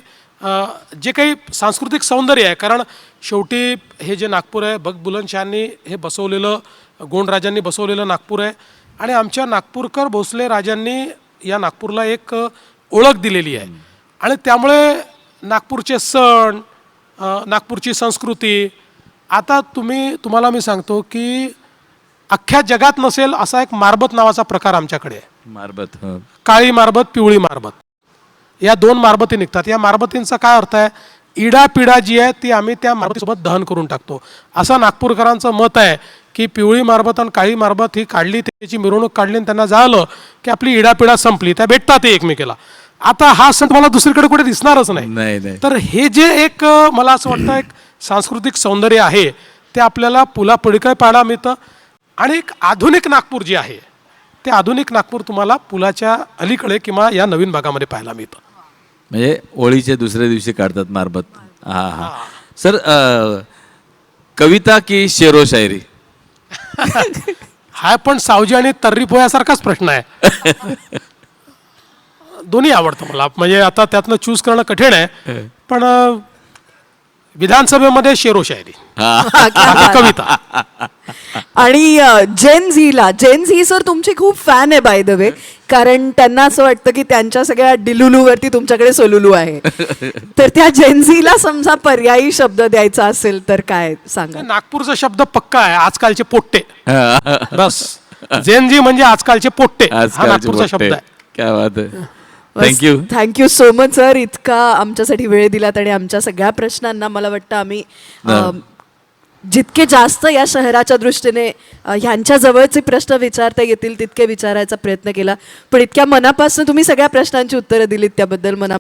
जे काही सांस्कृतिक सौंदर्य आहे, कारण शेवटी हे जे नागपूर आहे बग बुलंदशहांनी हे बसवलेलं, गोंडराजांनी बसवलेलं नागपूर आहे. आणि आमच्या नागपूरकर भोसले राजांनी या नागपूरला एक ओळख दिलेली आहे. आणि त्यामुळे नागपूरचे सण, नागपूरची संस्कृती, आता तुम्हाला मी सांगतो की अख्ख्या जगात नसेल असा एक मारबत नावाचा प्रकार आमच्याकडे आहे. मारबत. काळी मारबत, पिवळी मारबत, या दोन मारबती निघतात. या मारबतींचा काय अर्थ आहे? इडापिडा जी आहे ती आम्ही त्या मारबतीसोबत दहन करून टाकतो, असं नागपूरकरांचं मत आहे. की पिवळी मारबत आणि काळी मारबत ही काढली, त्याची मिरवणूक काढली आणि त्यांना जाळलं की आपली इडापिडा संपली, त्या भेटतात एकमेकीला. आता हा सण तुम्हाला दुसरीकडे कुठे दिसणारच नाही. तर हे जे एक मला असं वाटतं एक सांस्कृतिक सौंदर्य आहे ते आपल्याला पुला पलीकडे पाहायला मिळतं. आणि एक आधुनिक नागपूर जे आहे ते आधुनिक नागपूर तुम्हाला पुलाच्या अलीकडे किंवा या नवीन भागामध्ये पाहायला मिळतं. म्हणजे होळीच्या दुसऱ्या दिवशी काढतात मारबत. हा हा. सर, कविता की शेरो शायरी? हा पण सावजी आणि तर्री पोह्यासारखाच प्रश्न आहे. दोन्ही आवडतं मला, म्हणजे आता त्यातनं चूज करणं कठीण आहे. पण विधानसभेमध्ये शेरो शायरी, कविता. आणि जेन झी सर तुमची खूप फॅन आहे बाय द वे, कारण त्यांना असं वाटतं की त्यांच्या सगळ्या डिलुलूवरती तुमच्याकडे सोलुलू आहे. तर त्या जेन झीला समजा पर्यायी शब्द द्यायचा असेल तर काय सांगा? नागपूरचा शब्द पक्का आहे, आजकालचे पोट्टे. बस, जेनजी म्हणजे आजकालचे पोट्टे, हा नागपूरचा शब्द आहे. क्या बात आहे. Thank you. Thank you so much sir, इतका आमच्यासाठी वेळ दिलात आणि आमच्या सगळ्या प्रश्नांना मला वाटतं आम्ही जितके जास्त या शहराच्या दृष्टीने ह्यांच्या जवळचे प्रश्न विचारता येतील तितके विचारायचा प्रयत्न केला. पण इतक्या मनापासून तुम्ही सगळ्या प्रश्नांची उत्तरं दिलीत त्याबद्दल मना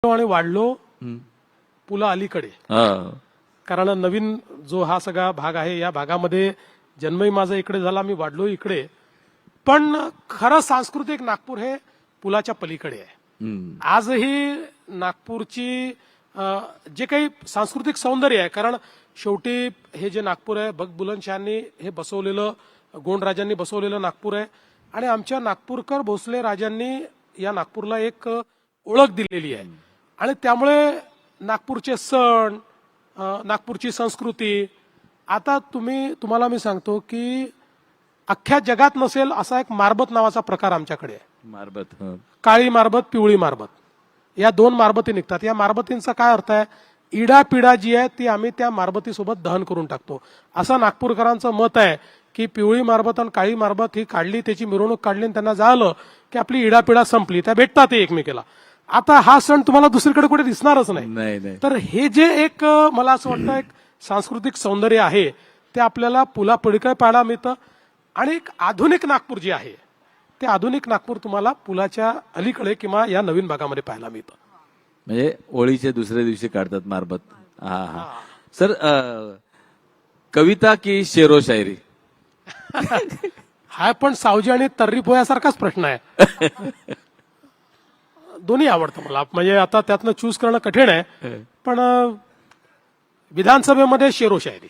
आणि वाढलो पुला अलीकडे, कारण नवीन जो हा सगळा भाग आहे या भागामध्ये जन्मही माझा इकडे झाला, मी वाढलो इकडे. पण खरं सांस्कृतिक नागपूर हे पुलाच्या पलीकडे आहे. आजही नागपूरची जे काही सांस्कृतिक सौंदर्य आहे, कारण शेवटी हे जे नागपूर आहे बग बुलंदशहांनी हे बसवलेलं, गोंडराजांनी बसवलेलं नागपूर आहे. आणि आमच्या नागपूरकर भोसले राजांनी या नागपूरला एक ओळख दिलेली आहे. आणि त्यामुळे नागपूरचे सण, नागपूरची संस्कृती, आता तुम्हाला मी सांगतो की अख्ख्या जगात नसेल असा एक मारबत नावाचा प्रकार आमच्याकडे आहे. मारबत. काळी मारबत, पिवळी मारबत, या दोन मारबती निघतात. या मारबतींचा काय अर्थ आहे? इडापिडा जी आहे ती आम्ही त्या मारबतीसोबत दहन करून टाकतो, असं नागपूरकरांचं मत आहे. की पिवळी मारबत आणि काळी मारबत ही काढली, त्याची मिरवणूक काढली आणि त्यांना जाळलं की आपली इडापिडा संपली, त्या भेटतात एकमेकीला. आता हा सण तुम्हाला दुसरीकडे कुठे दिसणारच नाही. तर हे जे एक मला असं वाटतं एक सांस्कृतिक सौंदर्य आहे ते आपल्याला पुला पलीकडे पाहायला मिळतं. आणि एक आधुनिक नागपूर जे आहे ते आधुनिक नागपूर तुम्हाला पुलाच्या अलीकडे किंवा या नवीन भागामध्ये पाहायला मिळतं. म्हणजे होळीच्या दुसऱ्या दिवशी काढतात मारबत. हा हा. सर, कविता की शेरो शायरी? हा पण सावजी आणि तर्री पोह्यासारखाच प्रश्न आहे. दोन्ही आवडतं मला, म्हणजे आता त्यातनं चूज करणं कठीण आहे. पण विधानसभेमध्ये शेरो शायरी,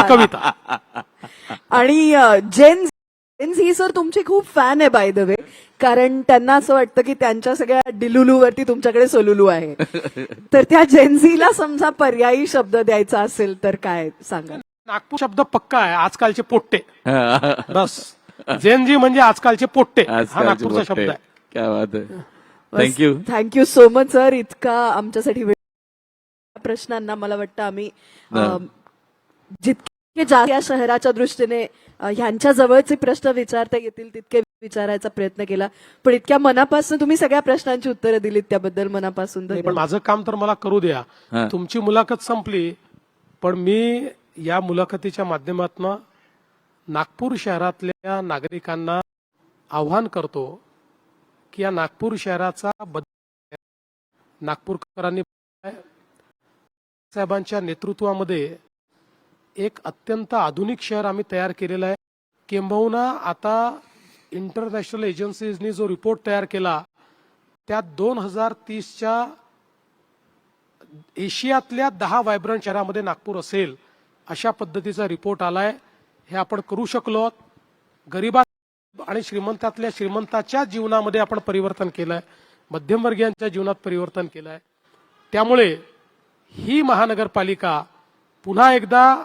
कविता. आणि जेन झी सर तुमची खूप फॅन आहे बाय द वे, कारण त्यांना असं वाटतं की त्यांच्या सगळ्या डिलुलूवरती तुमच्याकडे सोलुलू आहे. तर त्या जेन झीला समजा पर्यायी शब्द द्यायचा असेल तर काय सांगा? नागपूर शब्द पक्का आहे, आजकालचे पोट्टे. हा. बस जेनजी म्हणजे आजकालचे पोट्टे, हा आजकालचे नागपूरचा शब्द मोठे. आहे. क्या बात आहे. Thank you. Thank you so much sir. इतका आमच्यासाठी प्रश्नांना मला वाटतं आम्ही जितके या शहराच्या दृष्टीने ह्यांच्या जवळचे प्रश्न विचारता येतील तितके विचारायचा प्रयत्न केला, पण इतक्या मनापासून तुम्ही सगळ्या प्रश्नांची उत्तरं दिलीत त्याबद्दल मनापासून नाही, पण धन्यवाद. माझं काम तर मला करू द्या. हा. तुमची मुलाखत संपली, पण मी या मुलाखतीच्या माध्यमातून नागपूर शहरातल्या नागरिकांना आव्हान करतो की या नागपूर शहराचा बदल नागपूरकरांनी साहेबांच्या नेतृत्वामध्ये एक अत्यंत आधुनिक शहर आम्ही तयार केलेलं आहे. किंबहुना आता इंटरनॅशनल एजन्सीजनी जो रिपोर्ट तयार केला त्यात 2030च्या एशियातल्या 10 व्हायब्रंट शहरामध्ये नागपूर असेल अशा पद्धतीचा रिपोर्ट आलाय. हे आपण करू शकलो. गरिबा आणि श्रीमंतातल्या श्रीमंताच्या जीवनामध्ये आपण परिवर्तन केलंय, मध्यमवर्गीयांच्या जीवनात परिवर्तन केलंय. त्यामुळे ही महानगरपालिका पुन्हा एकदा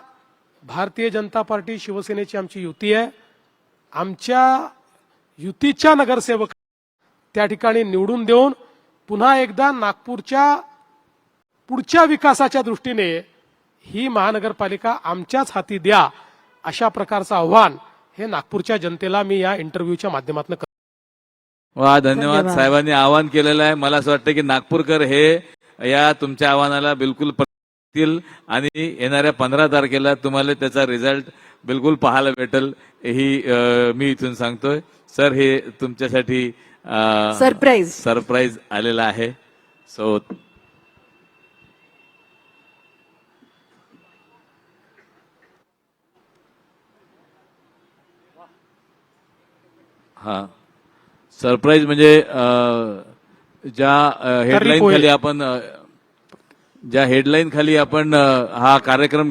भारतीय जनता पार्टी शिवसेनेची आमची युती आहे. आमच्या युतीच्या नगरसेवक त्या ठिकाणी निवडून देऊन पुन्हा एकदा नागपूरच्या पुढच्या विकासाच्या दृष्टीने ही महानगरपालिका आमच्याच हाती द्या, अशा प्रकारचं आव्हान हे नागपूरच्या जनतेला मी या इंटरव्ह्यूच्या माध्यमातून करतो. वा, धन्यवाद. धन्यवाद. साहेबांनी आवाहन केलेलं आहे. मला असं वाटतं की नागपूरकर हे या तुमच्या आव्हानाला बिलकुल तील आणि येणाऱ्या 15 तारखेला तुम्हाला त्याचा रिझल्ट बिलकुल पाहायला भेटेल ही मी इथून सांगतोय. सर, हे तुमच्यासाठी सरप्राईज आलेला आहे. सो हा, सरप्राईज म्हणजे ज्या हेडलाईन खाली आपण हा कार्यक्रम